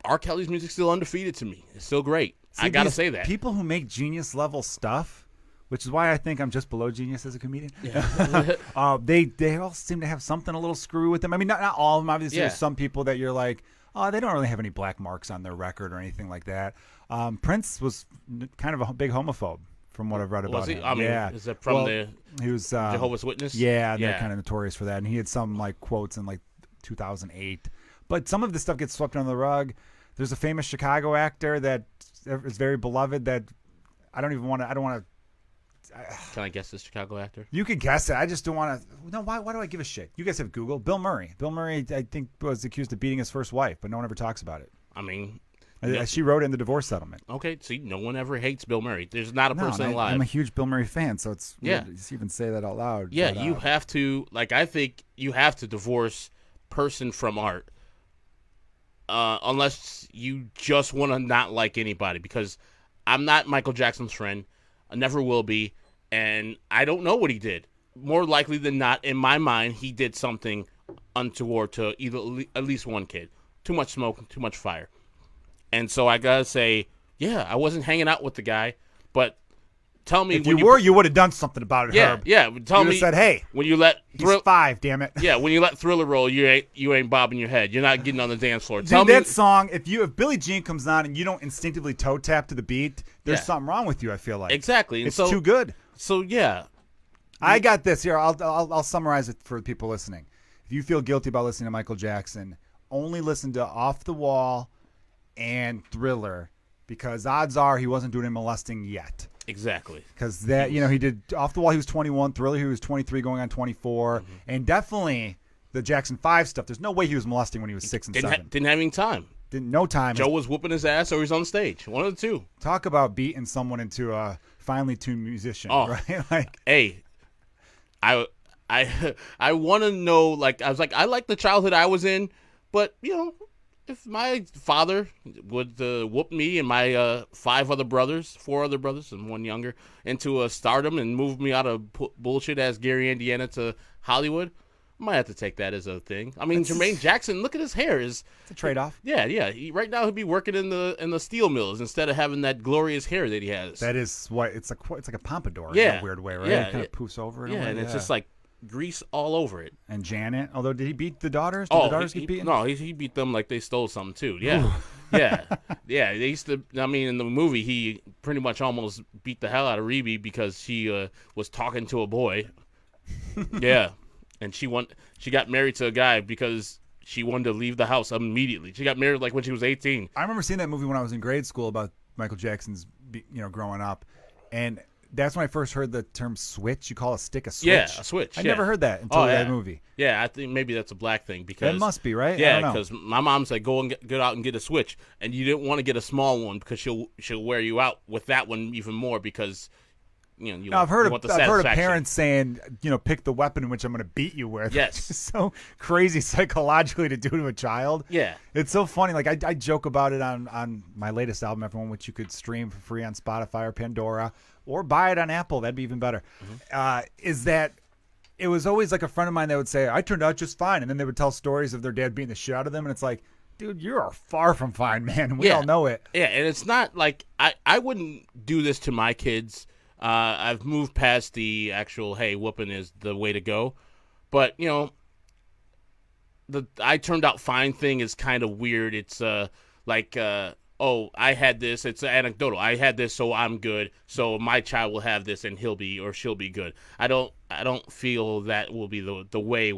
R. Kelly's music's still undefeated to me. It's still great. See, I gotta these say that. People who make genius level stuff, which is why I think I'm just below genius as a comedian. Yeah. They all seem to have something a little screwy with them. I mean, not all of them. Obviously, Yeah. there's some people that you're like, oh, they don't really have any black marks on their record or anything like that. Prince was kind of a big homophobe, from what I've read about Was he? him. I mean, yeah. is that from the he was Jehovah's Witness? Yeah, they're kind of notorious for that. And he had some like quotes in like 2008. But some of this stuff gets swept under the rug. There's a famous Chicago actor that is very beloved that I don't want to. Can I guess this Chicago actor? You could guess it. I just don't want to. No, why do I give a shit? You guys have Google. Bill Murray. Bill Murray, I think, was accused of beating his first wife, but no one ever talks about it. I mean, She wrote it in the divorce settlement. okay, see, no one ever hates Bill Murray. There's not a person alive. I'm a huge Bill Murray fan, so it's Yeah. weird to even say that out loud. Yeah, but, you have to, like, I think you have to divorce person from art. Unless you just want to not like anybody, because I'm not Michael Jackson's friend. I never will be, and I don't know what he did. More likely than not, in my mind, he did something untoward to at least one kid. Too much smoke, too much fire. And so I gotta say, yeah, I wasn't hanging out with the guy, but tell me if you would have done something about it, yeah, Herb. yeah. Tell You me said, hey, when you let he's 5, damn it. yeah, when you let Thriller roll, you ain't bobbing your head. You're not getting on the dance floor. Dude, Tell me that song, if Billie Jean comes on and you don't instinctively toe tap to the beat, there's Yeah. something wrong with you, I feel like. exactly. And It's so, too good. So yeah, I got this here. I'll summarize it for the people listening. If you feel guilty about listening to Michael Jackson, only listen to Off the Wall and Thriller, because odds are he wasn't doing any molesting yet. exactly. Because that, he did Off the Wall, he was 21, Thriller, he was 23 going on 24, and definitely the Jackson 5 stuff, there's no way he was molesting when he was 6 and Didn't 7. have any time. No time. Joe was whooping his ass, or he's on stage. One of the two. Talk about beating someone into a finely tuned musician, Oh. right? Like, Hey, I want to know. Like, I was like, I like the childhood I was in, but if my father would whoop me and my 4 other brothers, and one younger, into a stardom and move me out of bullshit as Gary, Indiana to Hollywood, I might have to take that as a thing. I mean, Jermaine Jackson, look at his hair. It's a trade-off. Yeah. Right now he'd be working in the steel mills instead of having that glorious hair that he has. That is what it's like a pompadour in Yeah. a weird way, right? Yeah. It kind of poofs over in a way. and it's just like grease all over it. And Janet, although did he beat the daughters? Did the daughters get beaten? No, he beat them like they stole something too. Yeah, yeah. They used to. I mean, in the movie, he pretty much almost beat the hell out of Rebe because she was talking to a boy. Yeah, and she got married to a guy because she wanted to leave the house immediately. She got married like when she was 18. I remember seeing that movie when I was in grade school about Michael Jackson's, growing up, and that's when I first heard the term switch. You call a stick a switch? Yeah, a switch. I never heard that until that movie. Yeah, I think maybe that's a black thing because That must be, right? I Yeah, don't know. because my mom said go and get out and get a switch, and you didn't want to get a small one because she'll wear you out with that one even more because No, I've heard want the of satisfaction. parents saying, pick the weapon in which I'm going to beat you with. Yes. It's so crazy psychologically to do to a child. Yeah. It's so funny. Like I joke about it on my latest album, everyone, which you could stream for free on Spotify or Pandora, or buy it on Apple. That'd be even better. Is that it was always like a friend of mine that would say, I turned out just fine. And then they would tell stories of their dad beating the shit out of them. And it's like, dude, you are far from fine, man. And we all know it. Yeah, and it's not like I wouldn't do this to my kids. I've moved past the actual, hey, whooping is the way to go. But, the I turned out fine thing is kind of weird. It's oh, I had this. It's anecdotal. I had this, so I'm good. So my child will have this, and he'll be or she'll be good. I don't feel that will be the way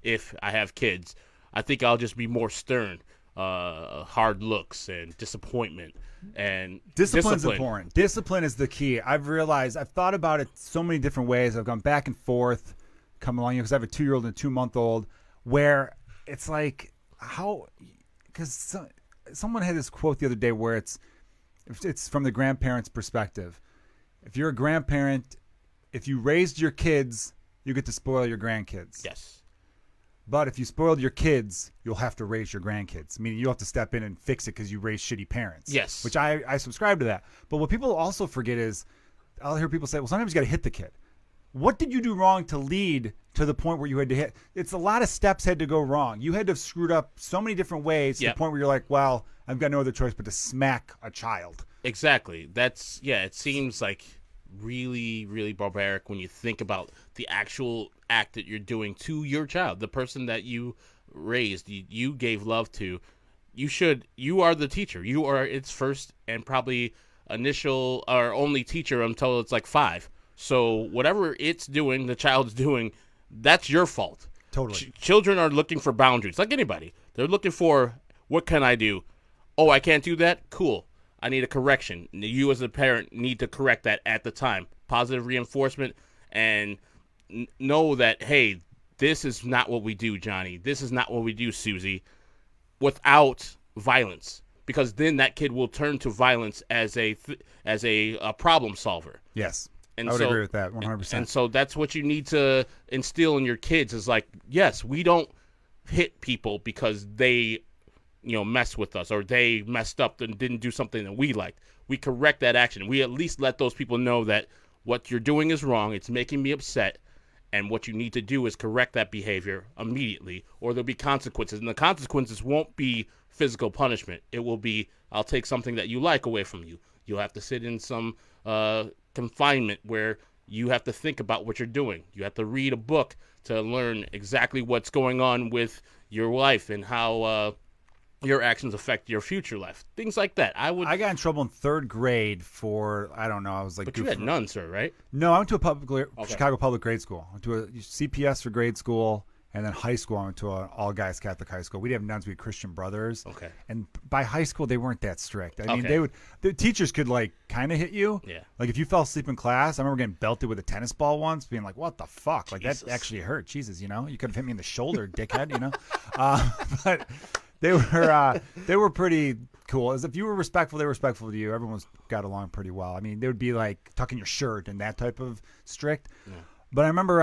if I have kids. I think I'll just be more stern. Hard looks and disappointment and discipline's important. Discipline is the key. I've thought about it so many different ways. I've gone back and forth, come along, because I have a 2-year-old and a 2-month-old, where it's like because someone had this quote the other day where it's from the grandparent's perspective. If you're a grandparent, if you raised your kids, you get to spoil your grandkids. Yes. But if you spoiled your kids, you'll have to raise your grandkids. Meaning you'll have to step in and fix it because you raised shitty parents. Yes. Which I subscribe to that. But what people also forget is, I'll hear people say, well, sometimes you got to hit the kid. What did you do wrong to lead to the point where you had to hit? It's a lot of steps had to go wrong. You had to have screwed up so many different ways to the point where you're like, well, I've got no other choice but to smack a child. Exactly. It seems like really, really barbaric when you think about the actual act that you're doing to your child, the person that you raised, you gave love to. You are the teacher. You are its first and probably initial or only teacher until it's like 5. So whatever it's doing, the child's doing, that's your fault. Totally. Children are looking for boundaries, like anybody. They're looking for, what can I do? Oh, I can't do that? Cool. I need a correction. You as a parent need to correct that at the time. Positive reinforcement, and know that, hey, this is not what we do, Johnny. This is not what we do, Susie, without violence. Because then that kid will turn to violence as a problem solver. Yes. I would agree with that 100%. And so that's what you need to instill in your kids is like, yes, we don't hit people because they mess with us or they messed up and didn't do something that we liked. We correct that action. We at least let those people know that what you're doing is wrong. It's making me upset. And what you need to do is correct that behavior immediately, or there'll be consequences. And the consequences won't be physical punishment. It will be, I'll take something that you like away from you. You'll have to sit in some confinement where you have to think about what you're doing. You have to read a book to learn exactly what's going on with your life and how your actions affect your future life. Things like that. I got in trouble in 3rd grade for, I don't know, I was like... But you had none, sir, right? No, I went to a Chicago public grade school. I went to a CPS for grade school, and then high school I went to an all-guys Catholic high school. We didn't have nuns, we had Christian brothers. Okay. And by high school, they weren't that strict. I mean, the teachers could, like, kind of hit you. Yeah. Like, if you fell asleep in class, I remember getting belted with a tennis ball once, being like, what the fuck? Like, that actually hurt. Jesus, you could have hit me in the shoulder, dickhead, But... They were pretty cool. As if you were respectful, they were respectful to you. Everyone's got along pretty well. I mean, they would be like tucking your shirt and that type of strict. Yeah. But I remember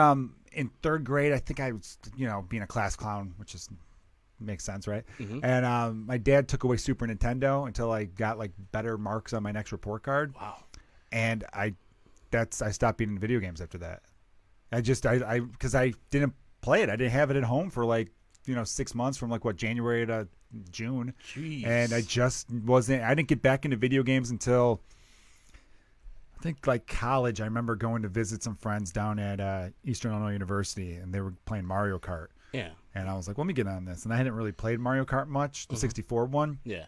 in 3rd grade, I think I was, being a class clown, which makes sense, right? Mm-hmm. And my dad took away Super Nintendo until I got like better marks on my next report card. Wow. And I stopped being in video games after that. Because I didn't play it. I didn't have it at home for like 6 months from like January to June. Jeez. And I didn't get back into video games until I think like college. I remember going to visit some friends down at Eastern Illinois University, and they were playing Mario Kart. Yeah. And I was like, let me get on this. And I hadn't really played Mario Kart much, the 64 one. Yeah.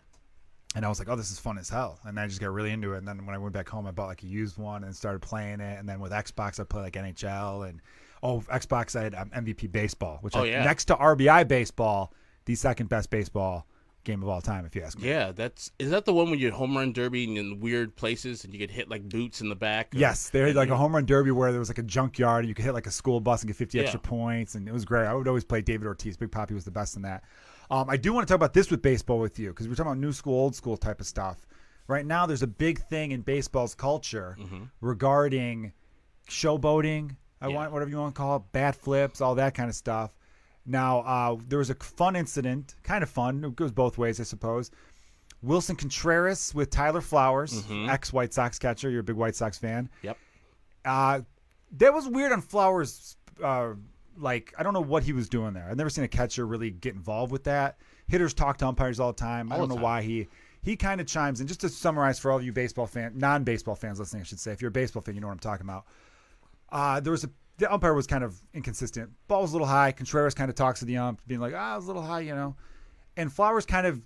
And I was like, oh, this is fun as hell. And I just got really into it. And then when I went back home, I bought like a used one and started playing it. And then with Xbox, I played like NHL and Xbox, I had MVP Baseball, which next to RBI Baseball, the second best baseball game of all time, if you ask me. Yeah, is that the one where you home run derby in weird places and you get hit like boots in the back? Yes, they had like a home run derby where there was like a junkyard and you could hit like a school bus and get 50 extra points, and it was great. I would always play David Ortiz. Big Papi was the best in that. I do want to talk about this with baseball with you because we're talking about new school, old school type of stuff. Right now, there's a big thing in baseball's culture regarding showboating. I Yeah. want whatever you want to call it, bat flips, all that kind of stuff. Now, there was a fun incident, kind of fun. It goes both ways, I suppose. Wilson Contreras with Tyler Flowers, ex-White Sox catcher. You're a big White Sox fan. Yep. That was weird on Flowers. I don't know what he was doing there. I've never seen a catcher really get involved with that. Hitters talk to umpires all the time. I don't know why he kind of chimes in. Just to summarize for all of you non-baseball fans listening, I should say. If you're a baseball fan, you know what I'm talking about. The umpire was kind of inconsistent. Ball was a little high. Contreras kind of talks to the ump, being like, it was a little high, And Flowers kind of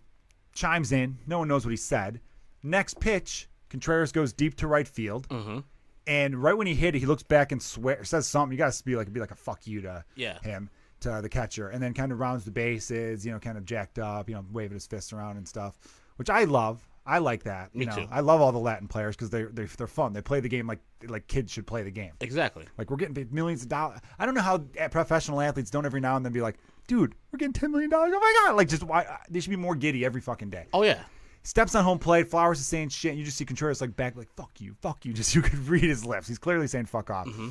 chimes in. No one knows what he said. Next pitch, Contreras goes deep to right field. Mm-hmm. And right when he hit it, he looks back and says something. You got to be like a fuck you to him, to the catcher. And then kind of rounds the bases, kind of jacked up, waving his fists around and stuff, which I love. I like that. Me too. I love all the Latin players because they're fun. They play the game like kids should play the game. Exactly. Like we're getting paid millions of dollars. I don't know how professional athletes don't every now and then be like, dude, we're getting $10 million. Oh my god! Like just why they should be more giddy every fucking day. Oh yeah. Steps on home plate. Flowers is saying shit. And you just see Contreras back like fuck you. Just you could read his lips. He's clearly saying fuck off. Mm-hmm.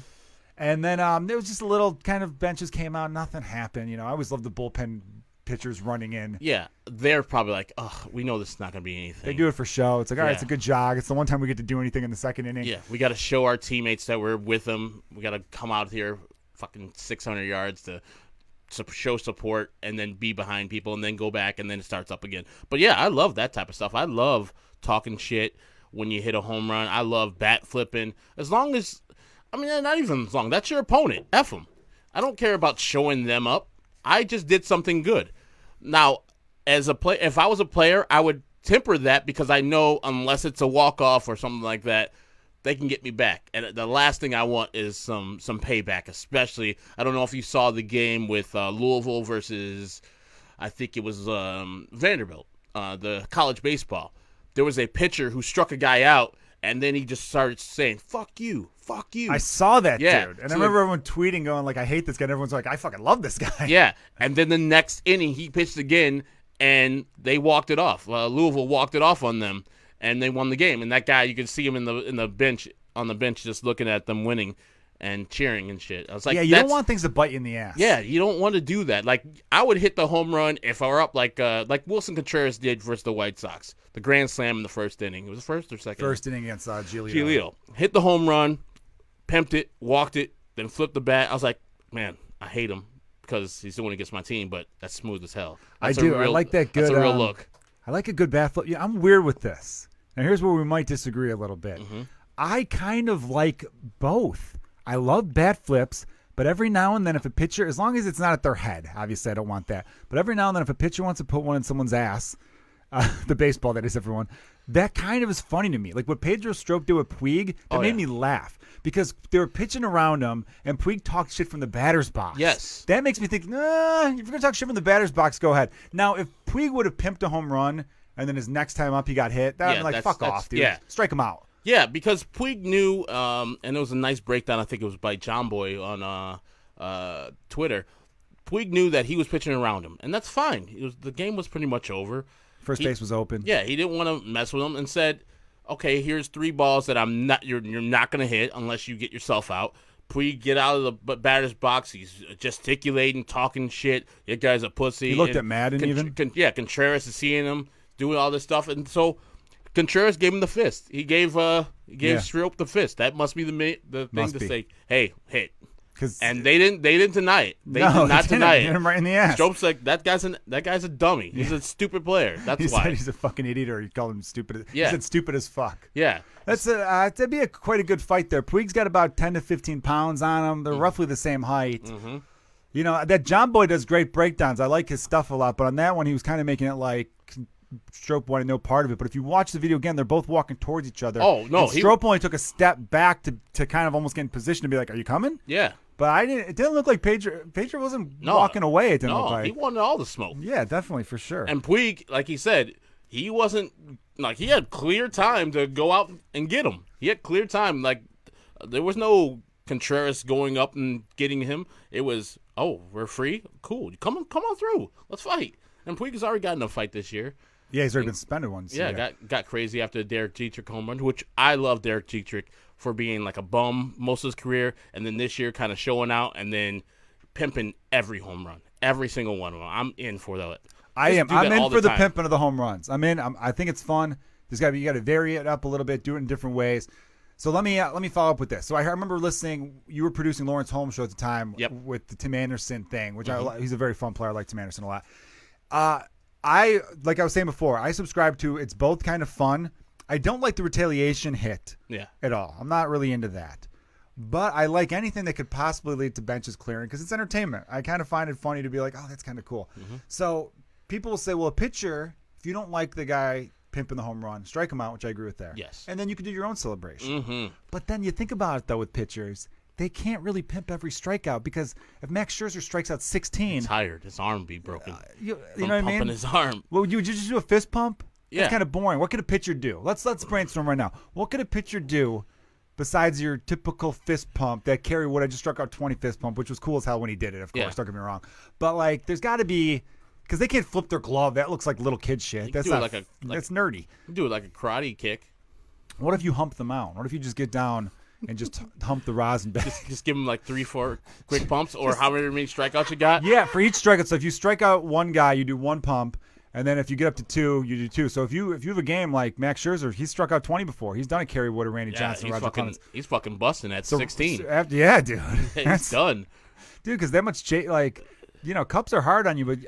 And then there was just a little kind of benches came out. Nothing happened. I always love the bullpen pitchers running in. Yeah, they're probably like, we know this is not going to be anything. They do it for show. It's like, all right, it's a good jog. It's the one time we get to do anything in the second inning. Yeah, we got to show our teammates that we're with them. We got to come out here fucking 600 yards to show support and then be behind people and then go back and then it starts up again. But yeah, I love that type of stuff. I love talking shit when you hit a home run. I love bat flipping. As long as, not even as long. That's your opponent. F them. I don't care about showing them up. I just did something good. Now, if I was a player, I would temper that because I know unless it's a walk-off or something like that, they can get me back. And the last thing I want is some payback, especially, I don't know if you saw the game with Louisville versus, I think it was Vanderbilt, the college baseball. There was a pitcher who struck a guy out, and then he just started saying, fuck you. I saw that, yeah. dude. And I remember everyone tweeting going I hate this guy. And everyone's like, I fucking love this guy. Yeah. And then the next inning, he pitched again, and they walked it off. Louisville walked it off on them, and they won the game. And that guy, you could see him on the bench just looking at them winning and cheering and shit. I was like, you don't want things to bite you in the ass. Yeah, you don't want to do that. Like, I would hit the home run if I were up like Wilson Contreras did versus the White Sox. The grand slam in the first inning. It was the first or second? First inning against Giglio. Giglio. Hit the home run, pimped it, walked it, then flipped the bat. I was like, man, I hate him because he's doing it against my team, but that's smooth as hell. That's I do. I like that good. That's a real look. I like a good bat flip. Yeah, I'm weird with this. Now, here's where we might disagree a little bit. Mm-hmm. I kind of like both. I love bat flips, but every now and then if a pitcher, as long as it's not at their head, obviously I don't want that, but every now and then if a pitcher wants to put one in someone's ass, the baseball, that is, everyone, that kind of is funny to me. Like what Pedro Strop did with Puig, that made me laugh because they were pitching around him and Puig talked shit from the batter's box. Yes. That makes me think, if you're going to talk shit from the batter's box, go ahead. Now, if Puig would have pimped a home run and then his next time up he got hit, that would be like, fuck off, dude. Yeah. Strike him out. Yeah, because Puig knew, and it was a nice breakdown, I think it was by John Boy on Twitter. Puig knew that he was pitching around him, and that's fine. The game was pretty much over. First base was open. Yeah, he didn't want to mess with him and said, okay, here's 3 balls that you're not going to hit unless you get yourself out. Puig get out of the batter's box. He's gesticulating, talking shit. That guy's a pussy. He looked at Madden even. Contreras is seeing him doing all this stuff, and so Contreras gave him the fist. He gave Strop the fist. That must be the thing to say. Hey, hit. And they didn't deny it. They did not deny it. Hit him right in the ass. Strop's like that guy's a dummy. He's a stupid player. That's he why said he's a fucking idiot, or he called him stupid. Yeah. He said stupid as fuck. Yeah, that'd be quite a good fight there. Puig's got about 10 to 15 pounds on him. They're roughly the same height. Mm-hmm. That John Boy does great breakdowns. I like his stuff a lot, but on that one he was kind of making it like Strop wanted no part of it. But if you watch the video again, they're both walking towards each other. Oh no, Strop only took a step back to kind of almost get in position to be like, "Are you coming?" Yeah. But it didn't look like Pedro wasn't walking away. It didn't look like. He wanted all the smoke. Yeah, definitely, for sure. And Puig, like he said, he wasn't like he had clear time to go out and get him. He had clear time. Like there was no Contreras going up and getting him. It was, we're free. Cool. Come on through. Let's fight. And Puig has already gotten a fight this year. Yeah, he's already been suspended once. Yeah, got crazy after the Derek Jeter home run, which I love Derek Jeter for being like a bum most of his career, and then this year kind of showing out and then pimping every home run, every single one of them. I'm in for that. I am. I'm in for the time. pimping of the home runs. I'm in. I think it's fun. You got to vary it up a little bit, do it in different ways. So let me follow up with this. So I remember listening. You were producing Lawrence Holmes show at the time with the Tim Anderson thing, which he's a very fun player. I like Tim Anderson a lot. Like I was saying before, I subscribe to. It's both kind of fun. I don't like the retaliation hit at all. I'm not really into that. But I like anything that could possibly lead to benches clearing because it's entertainment. I kind of find it funny to be like, oh, that's kind of cool. So people will say, well, a pitcher, if you don't like the guy pimping the home run, strike him out, which I agree with there. Yes. And then you can do your own celebration. But then you think about it, though, with pitchers, they can't really pimp every strikeout because if Max Scherzer strikes out 16. He's tired. His arm be broken. You know what I mean? Pumping his arm. Well, would you just do a fist pump? Yeah. It's kind of boring. What could a pitcher do? Let's brainstorm right now. What could a pitcher do besides your typical fist pump that Kerry Wood, I just struck out 20 fist pump, which was cool as hell when he did it, of course. Don't get me wrong. But, like, there's got to be – because they can't flip their glove. That looks like little kid shit. That's not – that's nerdy. You do it like a karate kick. What if you hump the mound? What if you just get down and just hump the rosin bag? Just give him like 3-4 quick pumps or however many strikeouts you got? Yeah, for each strikeout. So if you strike out one guy, you do one pump. And then if you get up to 2, you do 2. So if you have a game like Max Scherzer, he's struck out 20 before. He's done it. Kerry Wood, Randy Johnson, Roger Clemens. He's fucking busting at 16. Yeah, dude. He's done. Dude, because that much cups are hard on you. But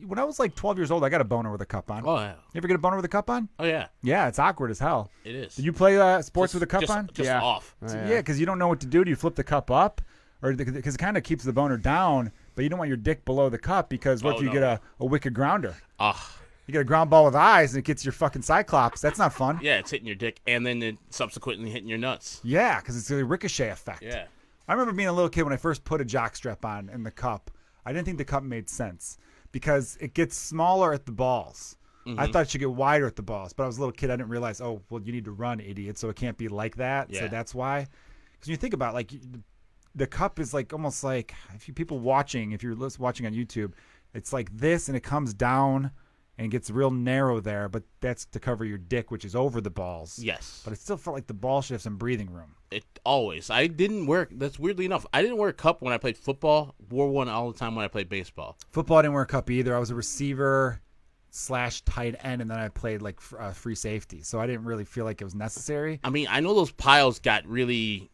when I was like 12 years old, I got a boner with a cup on. Oh, yeah. You ever get a boner with a cup on? Oh, yeah. Yeah, it's awkward as hell. It is. Did you play sports with a cup on? Just off. Yeah, because you don't know what to do. Do you flip the cup up? Or because it kind of keeps the boner down, but you don't want your dick below the cup because what if you get a wicked grounder? You get a ground ball with eyes and it gets your fucking Cyclops. That's not fun. Yeah, it's hitting your dick and then it subsequently hitting your nuts. Yeah, because it's a ricochet effect. Yeah. I remember being a little kid when I first put a jock strap on in the cup. I didn't think the cup made sense because it gets smaller at the balls. I thought it should get wider at the balls, but I was a little kid. I didn't realize, oh, well, you need to run, idiot, so it can't be like that. Yeah. So that's why. Because when you think about it, like the cup is like almost like if you're watching on YouTube, it's like this and it comes down and gets real narrow there, but that's to cover your dick, which is over the balls. Yes. But it still felt like the ball should have some breathing room. It always. I didn't wear, that's weirdly enough, I didn't wear a cup when I played football, wore one all the time when I played baseball. Football, I didn't wear a cup either. I was a receiver / tight end, and then I played like free safety. So I didn't really feel like it was necessary. I mean, I know those piles got really,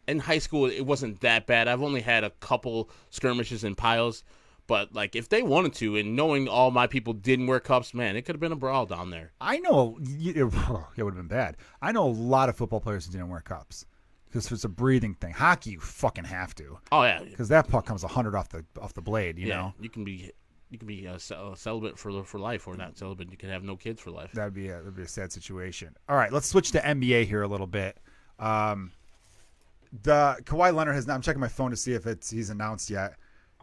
in high school it wasn't that bad. I've only had a couple skirmishes in piles. But, like, if they wanted to, and knowing all my people didn't wear cups, man, it could have been a brawl down there. I know it would have been bad. I know a lot of football players who didn't wear cups because it's a breathing thing. Hockey, you fucking have to. Oh yeah, because that puck comes 100 off the blade. You know, you can be celibate for life, or not celibate. You can have no kids for life. That'd be a sad situation. All right, let's switch to NBA here a little bit. The Kawhi Leonard has. I'm checking my phone to see if he's announced yet.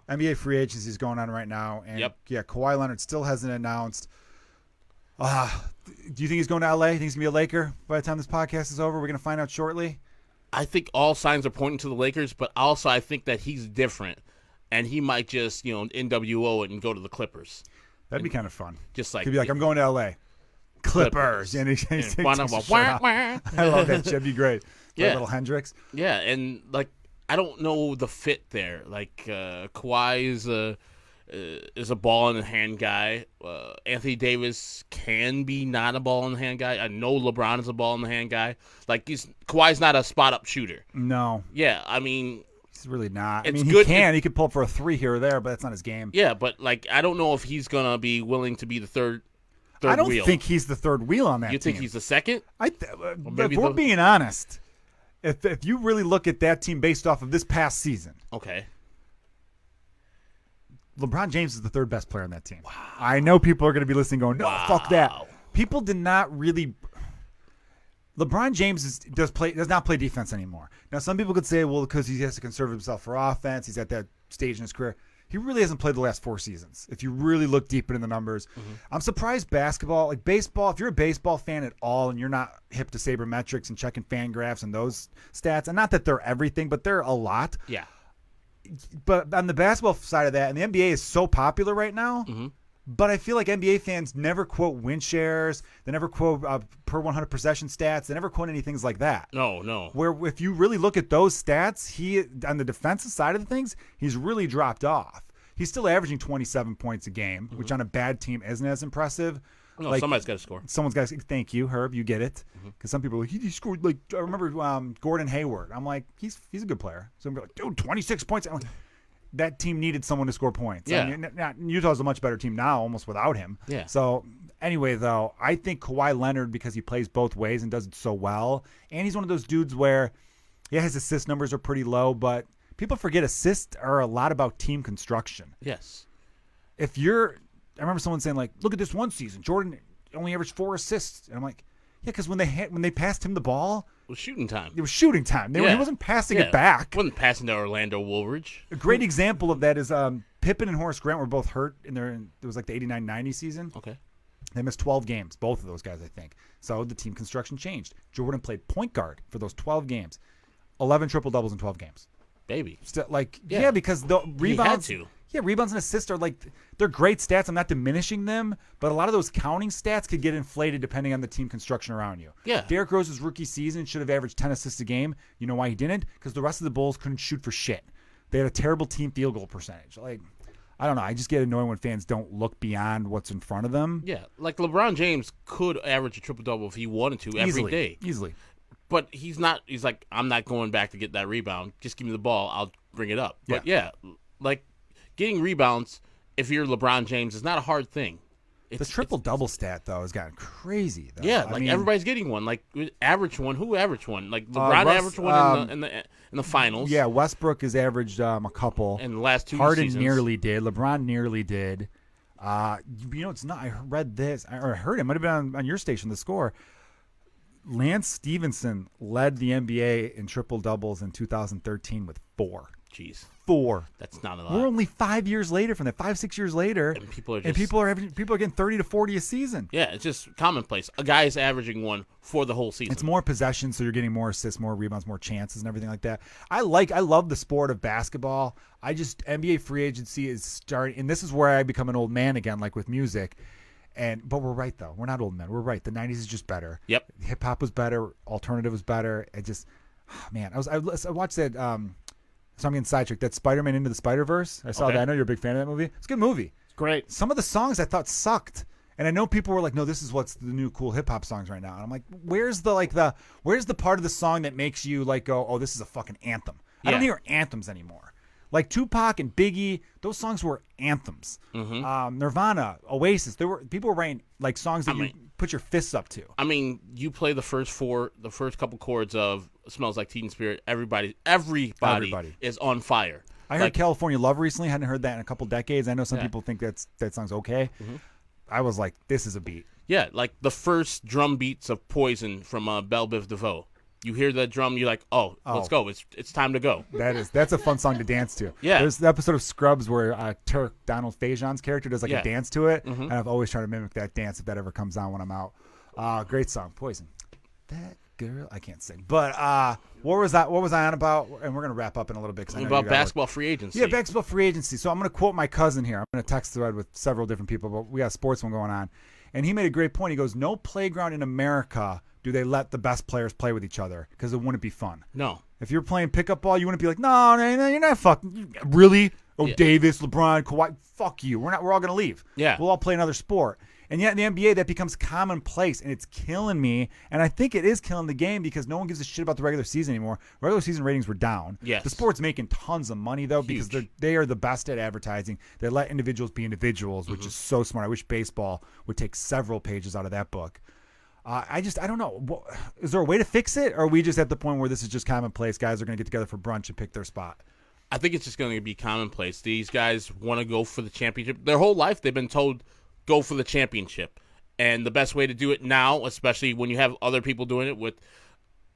NBA free agency is going on right now, and Kawhi Leonard still hasn't announced. Do you think he's going to LA? Think he's gonna be a Laker by the time this podcast is over? We're gonna find out shortly. I think all signs are pointing to the Lakers, but also I think that he's different, and he might just NWO it and go to the Clippers. That'd be kind of fun. Just like he'd be like, I'm going to LA. Clippers. And he I love that. That'd be great. Yeah, little Hendrix. Yeah, and like. I don't know the fit there. Like Kawhi is a ball in the hand guy. Anthony Davis can be not a ball in the hand guy. I know LeBron is a ball in the hand guy. Like Kawhi's not a spot up shooter. No. Yeah, I mean he's really not. I mean he can. He could pull up for a 3 here or there, but that's not his game. Yeah, but like I don't know if he's gonna be willing to be the third I don't wheel. think he's the third wheel on that team. You think he's the second? If we're being honest. If you really look at that team based off of this past season, okay, LeBron James is the third best player on that team. Wow. I know people are going to be listening going, no, fuck that. People did not really – LeBron James does not play defense anymore. Now, some people could say, well, because he has to conserve himself for offense. He's at that stage in his career. He really hasn't played the last 4 seasons. If you really look deep into the numbers, I'm surprised basketball, like baseball, if you're a baseball fan at all and you're not hip to sabermetrics and checking fan graphs and those stats, and not that they're everything, but they're a lot. Yeah. But on the basketball side of that, and the NBA is so popular right now, But I feel like NBA fans never quote win shares. They never quote per 100 possession stats. They never quote any things like that. No. Where if you really look at those stats, he on the defensive side of the things, he's really dropped off. He's still averaging 27 points a game, which on a bad team isn't as impressive. No, somebody's got to score. Someone's got to. Thank you, Herb. You get it. Because some people are like, he scored like I remember Gordon Hayward. I'm like, he's a good player. So I'm like, dude, 26 points. I'm like, that team needed someone to score points. Yeah. I mean, Utah's a much better team now, almost without him. Yeah. So anyway, though, I think Kawhi Leonard, because he plays both ways and does it so well, and he's one of those dudes where, yeah, his assist numbers are pretty low, but people forget assists are a lot about team construction. Yes. I remember someone saying like, look at this one season, Jordan only averaged 4 assists, and I'm like, yeah, because when they passed him the ball, It was shooting time. it was shooting time. He wasn't passing it Yeah. back. Wasn't passing to Orlando Woolridge. A great example of that is Pippen and Horace Grant were both hurt it was like the 89-90 season. Okay. They missed 12 games, both of those guys, I think. So the team construction changed. Jordan played point guard for those 12 games. 11 triple-doubles in 12 games. Baby. Still, Yeah. Because the rebounds. He had to. Yeah, rebounds and assists are they're great stats. I'm not diminishing them, but a lot of those counting stats could get inflated depending on the team construction around you. Yeah. Derrick Rose's rookie season should have averaged 10 assists a game. You know why he didn't? Because the rest of the Bulls couldn't shoot for shit. They had a terrible team field goal percentage. I don't know. I just get annoyed when fans don't look beyond what's in front of them. Yeah. Like LeBron James could average a triple-double if he wanted to every day. Easily. But he's not. He's like, I'm not going back to get that rebound. Just give me the ball. I'll bring it up. But yeah, like getting rebounds, if you're LeBron James, is not a hard thing. The triple-double stat, though, has gotten crazy, though. Yeah, everybody's getting one. Like average one. Who averaged one? Like LeBron averaged one in the finals. Yeah, Westbrook has averaged a couple. In the last 2 Harden seasons. nearly did. LeBron nearly did. It's not. I read this. Or I heard it. Might have been on your station, The Score. Lance Stevenson led the NBA in triple-doubles in 2013 with 4. Jeez. 4. That's not a lot. We're only 5 years later from that. 5-6 years later. And people are getting 30 to 40 a season. Yeah, it's just commonplace. A guy is averaging one for the whole season. It's more possession, so you're getting more assists, more rebounds, more chances, and everything like that. I love the sport of basketball. NBA free agency is starting, and this is where I become an old man again, like with music. But we're right though. We're not old men. We're right. The 90s is just better. Yep. Hip hop was better. Alternative was better. Man, I watched that. So I'm getting sidetracked. That Spider-Man Into the Spider-Verse. I saw that. I know you're a big fan of that movie. It's a good movie. It's great. Some of the songs I thought sucked. And I know people were like, no, this is what's the new cool hip hop songs right now. And I'm like, where's the part of the song that makes you like go, oh, this is a fucking anthem? I don't hear anthems anymore. Like Tupac and Biggie, those songs were anthems. Mm-hmm. Nirvana, Oasis, people were writing like songs that you put your fists up to. I mean, you play the first couple chords of "Smells Like Teen Spirit." Everybody is on fire. I heard California Love recently. Hadn't heard that in a couple decades. I know some people think that song's okay. Mm-hmm. I was like, this is a beat. Yeah, like the first drum beats of Poison from Belle Biv DeVoe. You hear that drum, you're like, oh, let's go. It's time to go. That's a fun song to dance to. Yeah. There's the episode of Scrubs where Turk, Donald Fajon's character, does a dance to it. Mm-hmm. And I've always tried to mimic that dance if that ever comes on when I'm out. Great song, Poison. That girl, I can't sing. But what was I on about? And we're going to wrap up in a little bit. About basketball free agency. Yeah, basketball free agency. So I'm going to quote my cousin here. I'm going to text thread with several different people, but we got a sports one going on. And he made a great point. He goes, no playground in America do they let the best players play with each other because it wouldn't be fun. No. If you're playing pickup ball, you wouldn't be like, no, you're not fucking. Really? Oh, yeah. Davis, LeBron, Kawhi, fuck you. We're all going to leave. Yeah. We'll all play another sport. And yet in the NBA, that becomes commonplace, and it's killing me. And I think it is killing the game because no one gives a shit about the regular season anymore. Regular season ratings were down. Yes. The sport's making tons of money, though, because they are the best at advertising. They let individuals be individuals, which is so smart. I wish baseball would take several pages out of that book. I don't know. Is there a way to fix it, or are we just at the point where this is just commonplace? Guys are going to get together for brunch and pick their spot. I think it's just going to be commonplace. These guys want to go for the championship. Their whole life they've been told, go for the championship. And the best way to do it now, especially when you have other people doing it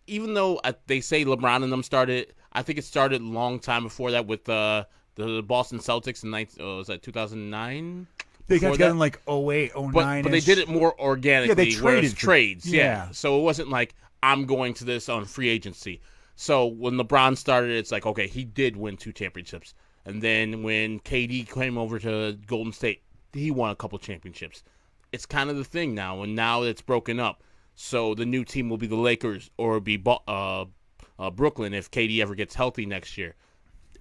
even though they say LeBron and them started, I think it started a long time before that with the Boston Celtics in was that 2009? They got together in like 08, 09. But they did it more organically. Yeah, they traded trades. Yeah. So it wasn't like, I'm going to this on free agency. So when LeBron started, it's like, okay, he did win 2 championships. And then when KD came over to Golden State, he won a couple championships. It's kind of the thing now, and now it's broken up. So the new team will be the Lakers or be Brooklyn if KD ever gets healthy next year.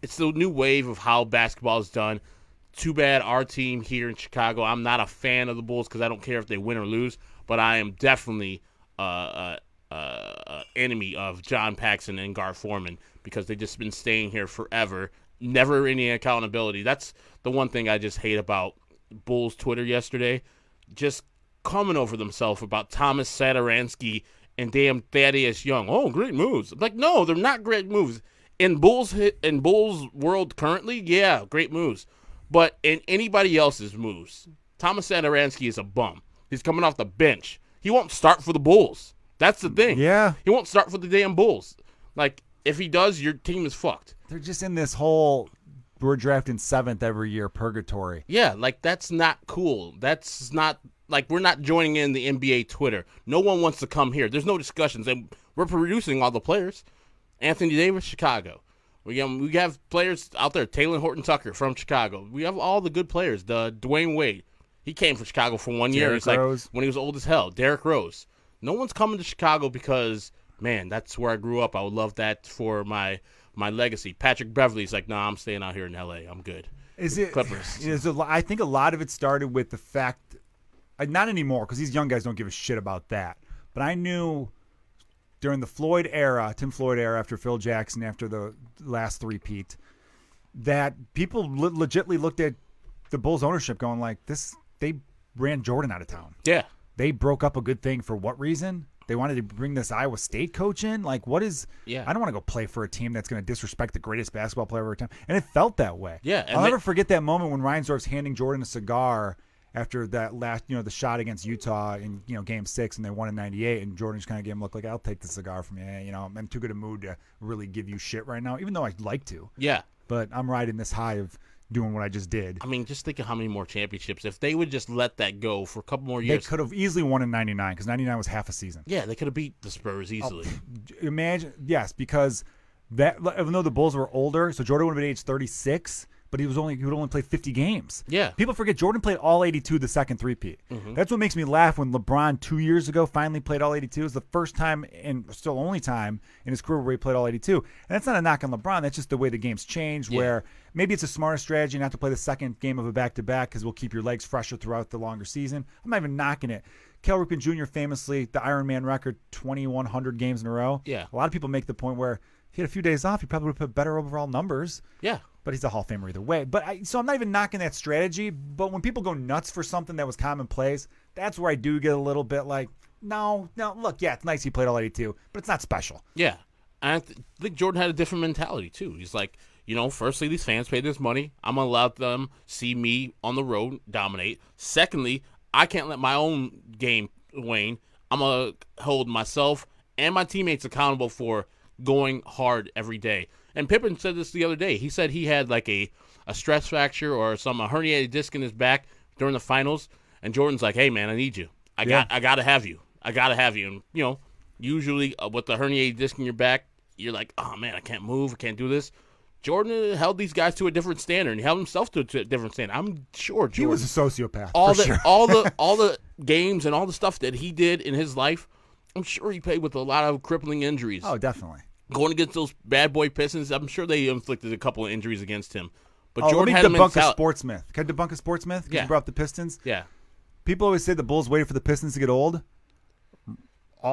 It's the new wave of how basketball is done. Too bad our team here in Chicago. I'm not a fan of the Bulls because I don't care if they win or lose, but I am definitely enemy of John Paxson and Gar Forman because they've just been staying here forever. Never any accountability. That's the one thing I just hate about Bulls Twitter yesterday. Just coming over themselves about Thomas Satoransky and damn Thaddeus Young. Oh, great moves. I'm like, no, they're not great moves. In Bulls world currently, yeah, great moves. But in anybody else's moves, Thomas Satoransky is a bum. He's coming off the bench. He won't start for the Bulls. That's the thing. Yeah. He won't start for the damn Bulls. Like, if he does, your team is fucked. They're just in this whole we're drafting 7th every year purgatory. Yeah, like, that's not cool. That's not, like, we're not joining in the NBA Twitter. No one wants to come here. There's no discussions. And we're producing all the players. Anthony Davis, Chicago. We have players out there. Taylor Horton-Tucker from Chicago. We have all the good players. Dwayne Wade. He came from Chicago for 1 year. It's like when he was old as hell. Derrick Rose. No one's coming to Chicago because, man, that's where I grew up. I would love that for my legacy. Patrick Beverley's like, nah, I'm staying out here in L.A. I'm good. Is it Clippers? I think a lot of it started with the fact, not anymore because these young guys don't give a shit about that. But I knew during the Tim Floyd era, after Phil Jackson, after the last three-peat, that people legitimately looked at the Bulls ownership going like, they ran Jordan out of town. Yeah. They broke up a good thing for what reason? They wanted to bring this Iowa State coach in? Like, what is – Yeah. I don't want to go play for a team that's going to disrespect the greatest basketball player of our time. And it felt that way. Yeah. I'll never forget that moment when Reinsdorf's handing Jordan a cigar after that last, the shot against Utah in, Game 6, and they won in '98, and Jordan just kind of gave him a look like, I'll take the cigar from you. I'm in too good a mood to really give you shit right now, even though I'd like to. Yeah. But I'm riding this high of doing what I just did. I mean, just think of how many more championships. If they would just let that go for a couple more years. They could have easily won in '99 because '99 was half a season. Yeah, they could have beat the Spurs easily. Imagine, yes, because that, even though the Bulls were older, so Jordan would have been age 36, but he would only play 50 games. Yeah. People forget Jordan played all 82 the second three-peat. Mm-hmm. That's what makes me laugh when LeBron 2 years ago finally played all 82. It was the first time and still only time in his career where he played all 82. And that's not a knock on LeBron. That's just the way the game's changed, where maybe it's a smarter strategy not to play the second game of a back-to-back because we'll keep your legs fresher throughout the longer season. I'm not even knocking it. Cal Ripken Jr. famously, the Iron Man record, 2,100 games in a row. Yeah. A lot of people make the point where he had a few days off, he probably would have put better overall numbers. Yeah. But he's a Hall of Famer either way. So I'm not even knocking that strategy. But when people go nuts for something that was commonplace, that's where I do get a little bit like, no, look, yeah, it's nice he played all 82, but it's not special. Yeah. And I think Jordan had a different mentality, too. He's like, firstly, these fans pay this money. I'm going to allow them see me on the road dominate. Secondly, I can't let my own game wane. I'm going to hold myself and my teammates accountable for going hard every day. And Pippen said this the other day. He said he had like a stress fracture or a herniated disc in his back during the finals. And Jordan's like, hey, man, I need you. I got to have you. I got to have you. And, usually with the herniated disc in your back, you're like, oh, man, I can't move. I can't do this. Jordan held these guys to a different standard. And he held himself to a different standard. I'm sure Jordan. He was a sociopath, sure. all the games and all the stuff that he did in his life, I'm sure he played with a lot of crippling injuries. Oh, definitely. Going against those bad boy Pistons, I'm sure they inflicted a couple of injuries against him. But let Jordan me had debunk a sports myth. Can I debunk a sports myth? Because you brought up the Pistons. Yeah. People always say the Bulls waited for the Pistons to get old.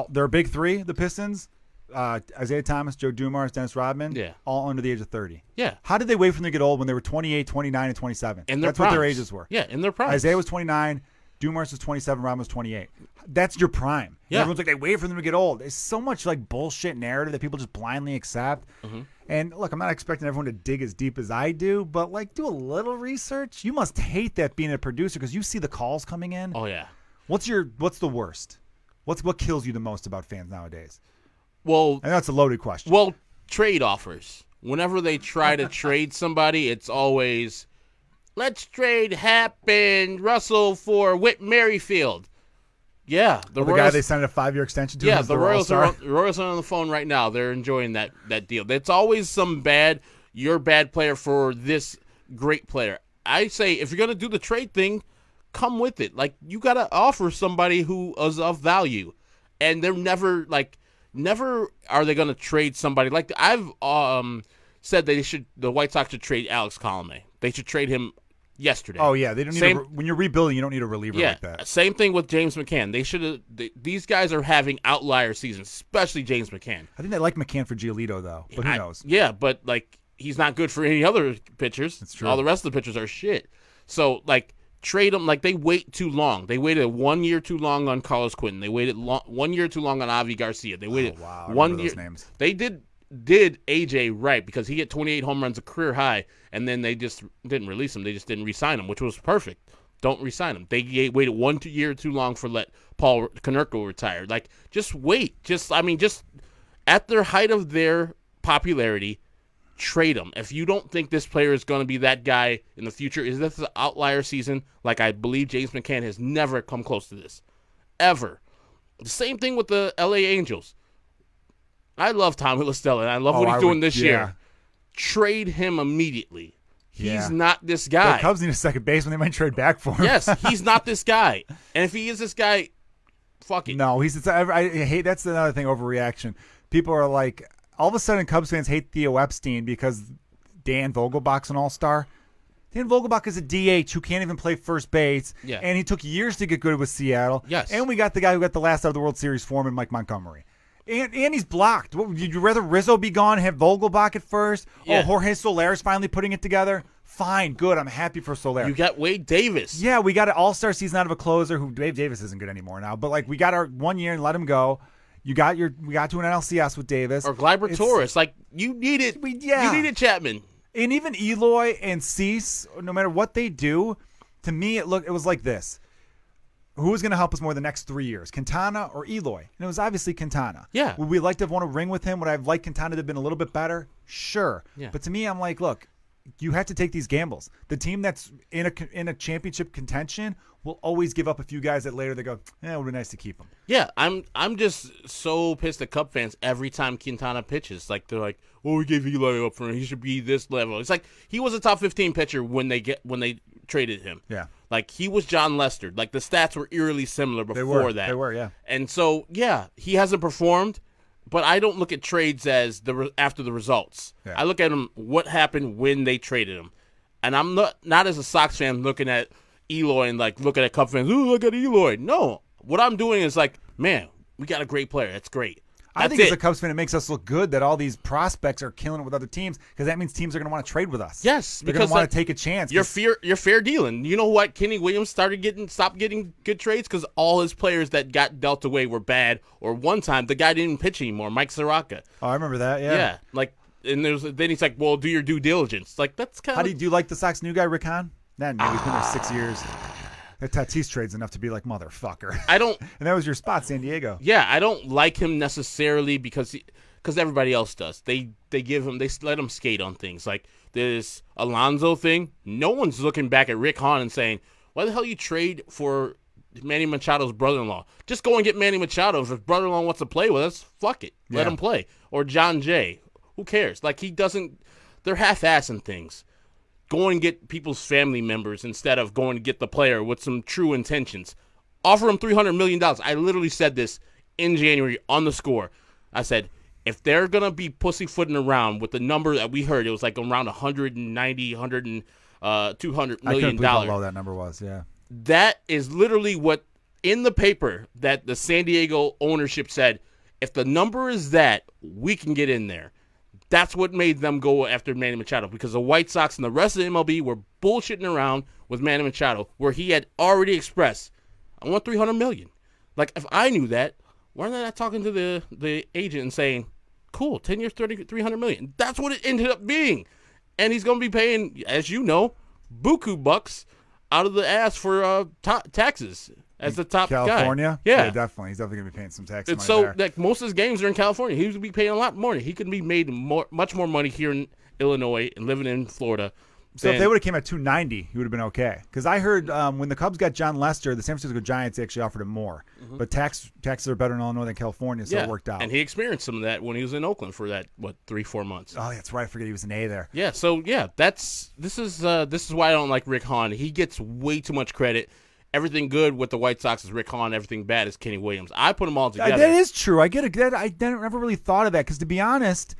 Their big three, the Pistons, Isaiah Thomas, Joe Dumars, Dennis Rodman, all under the age of 30. Yeah. How did they wait for them to get old when they were 28, 29, and 27? That's what their ages were. Yeah, in their prime. Isaiah was 29. Dumars was 27, Rodman was 28. That's your prime. Yeah. And everyone's like, they wait for them to get old. It's so much like bullshit narrative that people just blindly accept. Mm-hmm. And look, I'm not expecting everyone to dig as deep as I do, but like do a little research. You must hate that being a producer because you see the calls coming in. Oh yeah. What's the worst? What kills you the most about fans nowadays? Well, and that's a loaded question. Well, trade offers. Whenever they try to trade somebody, it's always, let's trade Hap and Russell for Whit Merrifield. Yeah, the guy they signed a 5-year extension to. Yeah, the Royals are on the phone right now. They're enjoying that deal. It's always some you're a bad player for this great player. I say if you're gonna do the trade thing, come with it. Like, you got to offer somebody who is of value. And they're never are they going to trade somebody. Like, I've said the White Sox should trade Alex Colomé. They should trade him yesterday. Oh, yeah. They don't need when you're rebuilding, you don't need a reliever like that. Same thing with James McCann. These guys are having outlier seasons, especially James McCann. I think they like McCann for Giolito, though. But who knows? Yeah, but, like, he's not good for any other pitchers. That's true. All the rest of the pitchers are shit. So, like, trade them. Like, they wait too long. They waited 1 year too long on Carlos Quentin. They waited 1 year too long on Avi Garcia. They waited I 1 remember year. those names. They did AJ right because he hit 28 home runs, a career high, and then they just didn't release him. They just didn't re-sign him, which was perfect. Don't re-sign him. They waited 1 year too long for let Paul Konerko retire. Like, just wait. Just at their height of their popularity, trade him. If you don't think this player is going to be that guy in the future, is this an outlier season? Like, I believe James McCann has never come close to this. Ever. The same thing with the LA Angels. I love Tommy La Stella, and I love what he's doing this year. Trade him immediately. He's not this guy. The Cubs need a second baseman. They might trade back for him. Yes, he's not this guy. And if he is this guy, fuck it. No, I hate. That's another thing. Overreaction. People are like, all of a sudden, Cubs fans hate Theo Epstein because Dan Vogelbach's an all-star. Dan Vogelbach is a DH who can't even play first base, and he took years to get good with Seattle. Yes, and we got the guy who got the last out of the World Series foreman, Mike Montgomery. And he's blocked. Would you rather Rizzo be gone and have Vogelbach at first? Yeah. Oh, Jorge Soler's finally putting it together? Fine, good. I'm happy for Soler. You got Wade Davis. Yeah, we got an all-star season out of a closer who Dave Davis isn't good anymore now. But, like, we got our 1 year and let him go. We got to an NLCS with Davis. Or Gleyber Torres. Like, you needed you needed Chapman. And even Eloy and Cease, no matter what they do, to me it was like this. Who was going to help us more the next 3 years, Quintana or Eloy? And it was obviously Quintana. Yeah. Would we like to have won a ring with him? Would I have liked Quintana to have been a little bit better? Sure. Yeah. But to me, I'm like, look, you have to take these gambles. The team that's in a championship contention will always give up a few guys that later they go, it would be nice to keep them. Yeah, I'm just so pissed at Cub fans every time Quintana pitches. Like, they're like, oh, we gave Eloy up for him. He should be this level. It's like he was a top 15 pitcher when they traded him. Yeah. Like, he was John Lester. Like, the stats were eerily similar before that. They were, yeah. And so, yeah, he hasn't performed, but I don't look at trades as after the results. Yeah. I look at them, what happened when they traded him. And I'm not as a Sox fan looking at Eloy and, like, looking at Cub fans, oh, look at Eloy. No. What I'm doing is, like, man, we got a great player. That's great. I think as a Cubs fan, it makes us look good that all these prospects are killing it with other teams because that means teams are going to want to trade with us. Yes, they're going to want to take a chance. You're fair dealing. You know what? Kenny Williams stopped getting good trades because all his players that got dealt away were bad. Or one time the guy didn't pitch anymore, Mike Soraka. Oh, I remember that. Yeah. Yeah. Like, and then he's like, well, do your due diligence. Like, that's kind of. Do you like the Sox new guy, Rick Hahn? He's been there 6 years. That Tatis trade's enough to be like, motherfucker. I don't. And that was your spot, San Diego. Yeah, I don't like him necessarily because everybody else does. They let him skate on things like this Alonso thing. No one's looking back at Rick Hahn and saying, why the hell you trade for Manny Machado's brother-in-law? Just go and get Manny Machado. If his brother-in-law wants to play with us, fuck it. Let him play. Or John Jay. Who cares? Like, he doesn't. They're half-assing things. Go and get people's family members instead of going to get the player with some true intentions. Offer him $300 million. I literally said this in January on the Score. I said, if they're going to be pussyfooting around with the number that we heard, it was like around $200 million. I couldn't believe how low that number was, yeah. That is literally what, in the paper, that the San Diego ownership said, if the number is that, we can get in there. That's what made them go after Manny Machado because the White Sox and the rest of the MLB were bullshitting around with Manny Machado where he had already expressed, I want $300 million. Like, if I knew that, why am I not talking to the agent and saying, cool, 10 years, $300 million? That's what it ended up being. And he's going to be paying, as you know, buku bucks out of the ass for taxes as the top California? guy. Yeah, definitely. He's definitely going to be paying some taxes. And so, like, most of his games are in California. He would be paying a lot more. He could be made much more money here in Illinois and living in Florida. So if they would have came at $290, he would have been okay. Because I heard when the Cubs got John Lester, the San Francisco Giants actually offered him more. Mm-hmm. But taxes are better in Illinois than California, so it worked out. And he experienced some of that when he was in Oakland for that 3-4 months. Oh, that's right. I forget he was an A there. Yeah. So this is why I don't like Rick Hahn. He gets way too much credit. everything good with the White Sox is Rick Hahn, everything bad is Kenny Williams. I put them all together. That is true. I get it. I never really thought of that because, to be honest,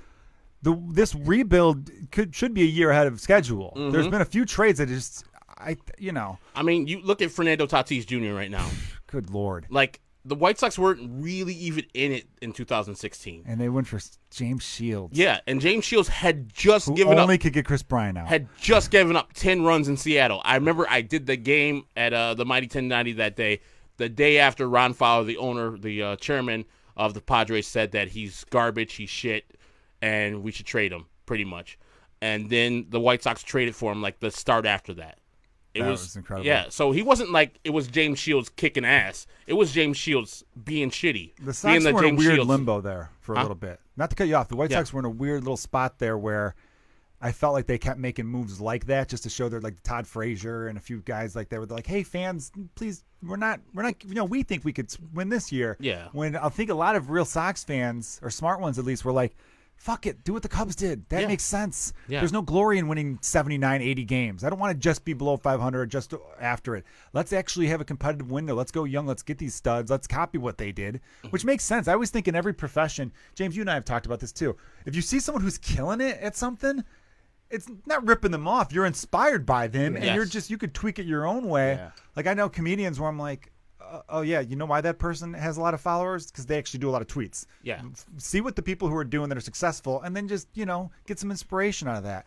this rebuild should be a year ahead of schedule. Mm-hmm. There's been a few trades that I mean, you look at Fernando Tatis Jr. right now. Good Lord. Like, the White Sox weren't really even in it in 2016. And they went for James Shields. Yeah, and James Shields had just given up. Only could get Chris Bryant out. Had just given up 10 runs in Seattle. I remember I did the game at the Mighty 1090 that day. The day after Ron Fowler, the owner, the chairman of the Padres, said that he's garbage, he's shit, and we should trade him, pretty much. And then the White Sox traded for him like the start after that. That was incredible. Yeah, so he wasn't like it was James Shields kicking ass. It was James Shields being shitty. The Sox were in a weird Shields. limbo there for a little bit. Not to cut you off, the White Sox were in a weird little spot there where I felt like they kept making moves like that just to show they're like Todd Frazier and a few guys like that were like, hey fans, please, we're not, we think we could win this year. Yeah. When I think a lot of real Sox fans, or smart ones at least, were like, fuck it, do what the Cubs did. That makes sense. Yeah. There's no glory in winning 79, 80 games. I don't want to just be below 500 or just after it. Let's actually have a competitive window. Let's go young. Let's get these studs. Let's copy what they did, which makes sense. I always think in every profession, James, you and I have talked about this too. If you see someone who's killing it at something, it's not ripping them off. You're inspired by them, and you could tweak it your own way. Yeah. Like I know comedians where I'm like, oh yeah, you know why that person has a lot of followers? Because they actually do a lot of tweets. Yeah. See what the people who are doing that are successful, and then just get some inspiration out of that.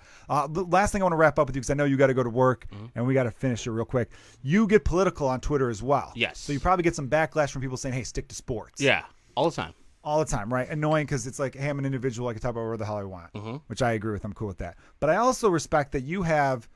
The last thing I want to wrap up with you, because I know you got to go to work, and we got to finish it real quick. You get political on Twitter as well. Yes. So you probably get some backlash from people saying, "Hey, stick to sports." Yeah, all the time. All the time, right? Annoying because it's like, hey, I'm an individual. I can talk about whatever the hell I want, which I agree with. I'm cool with that. But I also respect that you have,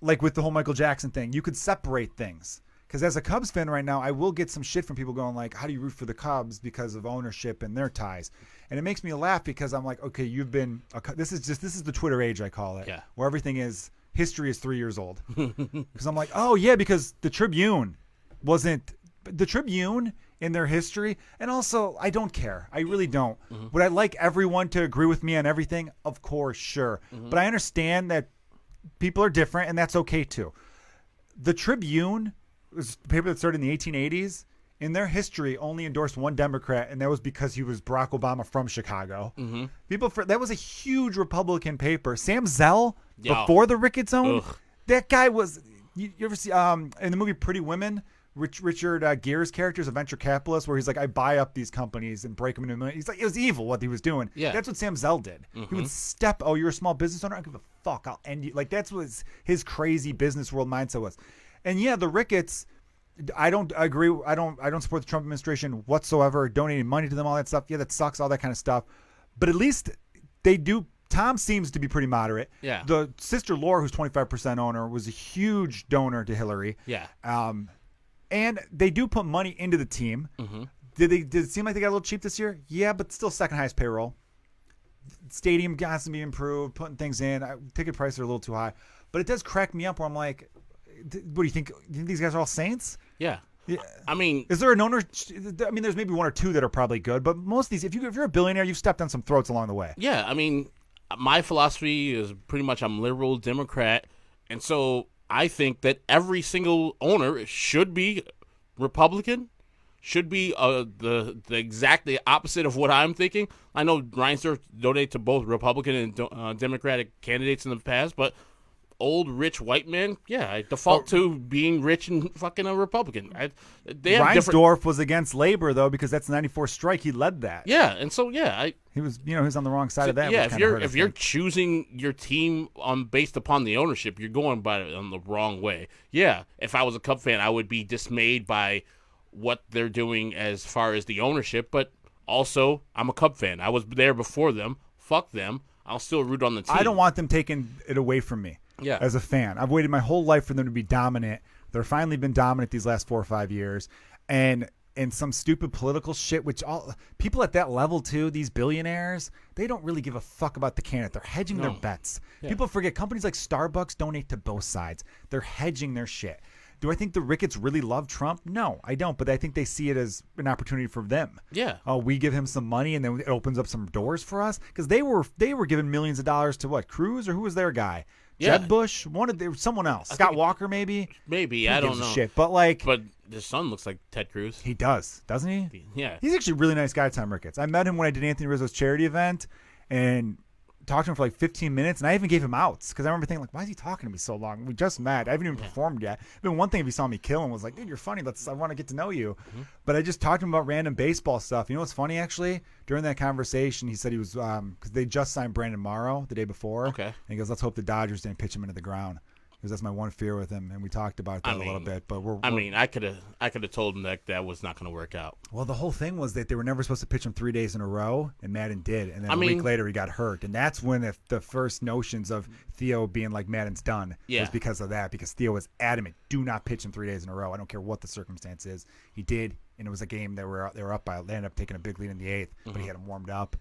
like with the whole Michael Jackson thing, you could separate things. Because as a Cubs fan right now, I will get some shit from people going like, how do you root for the Cubs because of ownership and their ties? And it makes me laugh because I'm like, okay, you've been this is the Twitter age, I call it, where everything is history is 3 years old. Because I'm like, oh yeah, because the Tribune in their history, and also I don't care. I really don't. Would I like everyone to agree with me on everything? Of course, sure. But I understand that people are different, and that's okay too. The Tribune was a paper that started in the 1880s. In their history, only endorsed one Democrat, and that was because he was Barack Obama from Chicago. That was a huge Republican paper. Sam Zell, before the Ricketts owned, that guy was. You ever see in the movie Pretty Women? Richard Gere's character is a venture capitalist where he's like, I buy up these companies and break them into millions. He's like, it was evil what he was doing. Yeah. That's what Sam Zell did. He would you're a small business owner? I don't give a fuck. I'll end you. Like, that's what his crazy business world mindset was. And yeah, the Ricketts, I don't agree. I don't support the Trump administration whatsoever. Donating money to them, all that stuff. Yeah, that sucks, all that kind of stuff. But at least they do. Tom seems to be pretty moderate. Yeah. The sister Laura, who's 25% owner, was a huge donor to Hillary. Yeah. And they do put money into the team. Did it seem like they got a little cheap this year? Yeah, but still second highest payroll. Stadium has to be improved, putting things in. Ticket prices are a little too high. But it does crack me up where I'm like, what do you think? You think these guys are all saints? Yeah. Yeah. I mean, is there an owner? I mean, there's maybe one or two that are probably good, but most of these, if you're a billionaire, you've stepped on some throats along the way. Yeah. I mean, my philosophy is pretty much I'm liberal, Democrat, and so I think that every single owner should be Republican, should be the exactly opposite of what I'm thinking. I know Reinsdorf donated to both Republican and Democratic candidates in the past, but old rich white men, I default to being rich and fucking a Republican. Reinsdorf was against labor though because that's the '94 strike. He led that. Yeah, and so he was he was on the wrong side of that. Yeah, if you're choosing your team based upon the ownership, you're going by it on the wrong way. Yeah, if I was a Cub fan, I would be dismayed by what they're doing as far as the ownership, but also I'm a Cub fan. I was there before them. Fuck them. I'll still root on the team. I don't want them taking it away from me. Yeah. As a fan, I've waited my whole life for them to be dominant. They're finally been dominant these last 4 or 5 years, and some stupid political shit. Which all people at that level too, these billionaires, they don't really give a fuck about the candidate. They're hedging their bets. Yeah. People forget companies like Starbucks donate to both sides. They're hedging their shit. Do I think the Ricketts really love Trump? No, I don't. But I think they see it as an opportunity for them. Yeah. Oh, we give him some money, and then it opens up some doors for us because they were giving millions of dollars to what, Cruz, or who was their guy? Yeah. Jeb Bush, someone else, Scott Walker maybe. Maybe Who I don't gives a know. shit? But like, But the son looks like Ted Cruz. he does, doesn't he? Yeah. He's actually a really nice guy, Tom Ricketts. I met him when I did Anthony Rizzo's charity event, and talked to him for like 15 minutes, and I even gave him outs because I remember thinking, like, why is he talking to me so long? We just met. I haven't even performed yet. I mean, one thing if he saw me kill him was like, dude, you're funny. I want to get to know you. But I just talked to him about random baseball stuff. You know what's funny, actually? During that conversation, he said he was because they just signed Brandon Morrow the day before. Okay. And he goes, let's hope the Dodgers didn't pitch him into the ground. Because that's my one fear with him, and we talked about that a little bit. But I could have told him that was not going to work out. well, the whole thing was that they were never supposed to pitch him 3 days in a row, and Madden did. And then a week later, he got hurt, and that's when the first notions of Theo being like Madden's done was because of that. Because Theo was adamant, do not pitch him 3 days in a row. I don't care what the circumstance is. He did, and it was a game that they were up by. They ended up taking a big lead in the 8th, but he had him warmed up.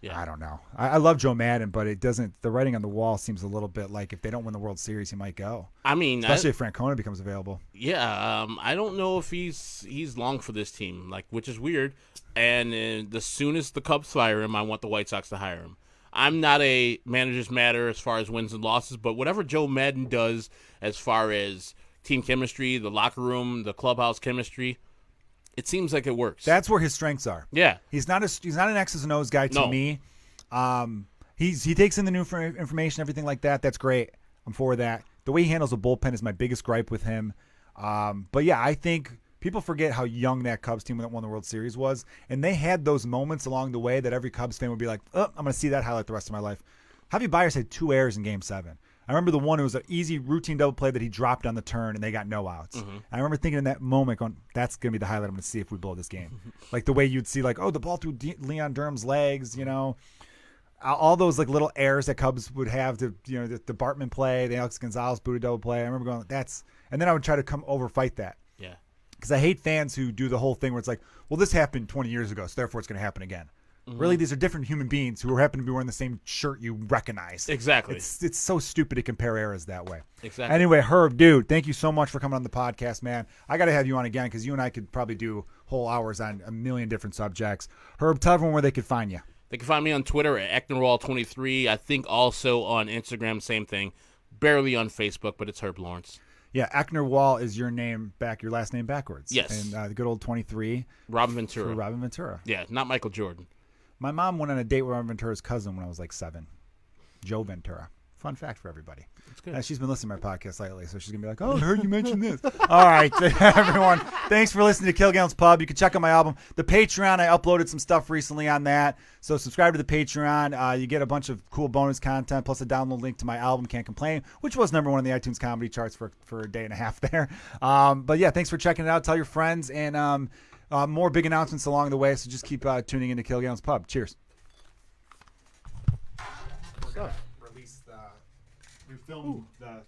Yeah. I don't know. I love Joe Madden, but it doesn't. The writing on the wall seems a little bit like if they don't win the World Series, he might go. I mean, especially if Francona becomes available. Yeah, I don't know if he's long for this team, which is weird. And the soonest the Cubs fire him, I want the White Sox to hire him. I'm not a manager's matter as far as wins and losses, but whatever Joe Madden does as far as team chemistry, the locker room, the clubhouse chemistry, it seems like it works. That's where his strengths are. Yeah, he's not an X's and O's guy to me. He takes in the new information, everything like that. That's great. I'm for that. The way he handles the bullpen is my biggest gripe with him. But yeah, I think people forget how young that Cubs team that won the World Series was, and they had those moments along the way that every Cubs fan would be like, "Oh, I'm going to see that highlight the rest of my life." Javi Baez had 2 errors in Game 7. I remember the one, it was an easy routine double play that he dropped on the turn, and they got no outs. I remember thinking in that moment, going, that's going to be the highlight I'm going to see if we blow this game. Like the way you'd see, like, oh, the ball through Leon Durham's legs, you know. All those like little errors that Cubs would have to, you know, the Bartman play, the Alex Gonzalez booted double play. I remember going, and then I would try to come over fight that. Yeah. Because I hate fans who do the whole thing where it's like, well, this happened 20 years ago, so therefore it's going to happen again. Really, these are different human beings who happen to be wearing the same shirt you recognize. Exactly. It's so stupid to compare eras that way. Exactly. Anyway, Herb, dude, thank you so much for coming on the podcast, man. I got to have you on again because you and I could probably do whole hours on a million different subjects. Herb, tell everyone where they could find you. They can find me on Twitter at Ecknerwall23. I think also on Instagram, same thing. Barely on Facebook, but it's Herb Lawrence. Yeah, Eckner Wall is your last name backwards. Yes. And the good old 23. Robin Ventura. For Robin Ventura. Yeah, not Michael Jordan. My mom went on a date with Robin Ventura's cousin when I was like 7. Joe Ventura. Fun fact for everybody. That's good. She's been listening to my podcast lately, so she's going to be like, oh, I heard you mention this. All right, everyone. Thanks for listening to Kilgallon's Pub. You can check out my album. The Patreon, I uploaded some stuff recently on that. So subscribe to the Patreon. You get a bunch of cool bonus content, plus a download link to my album, Can't Complain, which was #1 on the iTunes comedy charts for a day and a half there. But yeah, thanks for checking it out. Tell your friends, and more big announcements along the way, so just keep tuning into Kilgallon's Pub. Cheers. We filmed the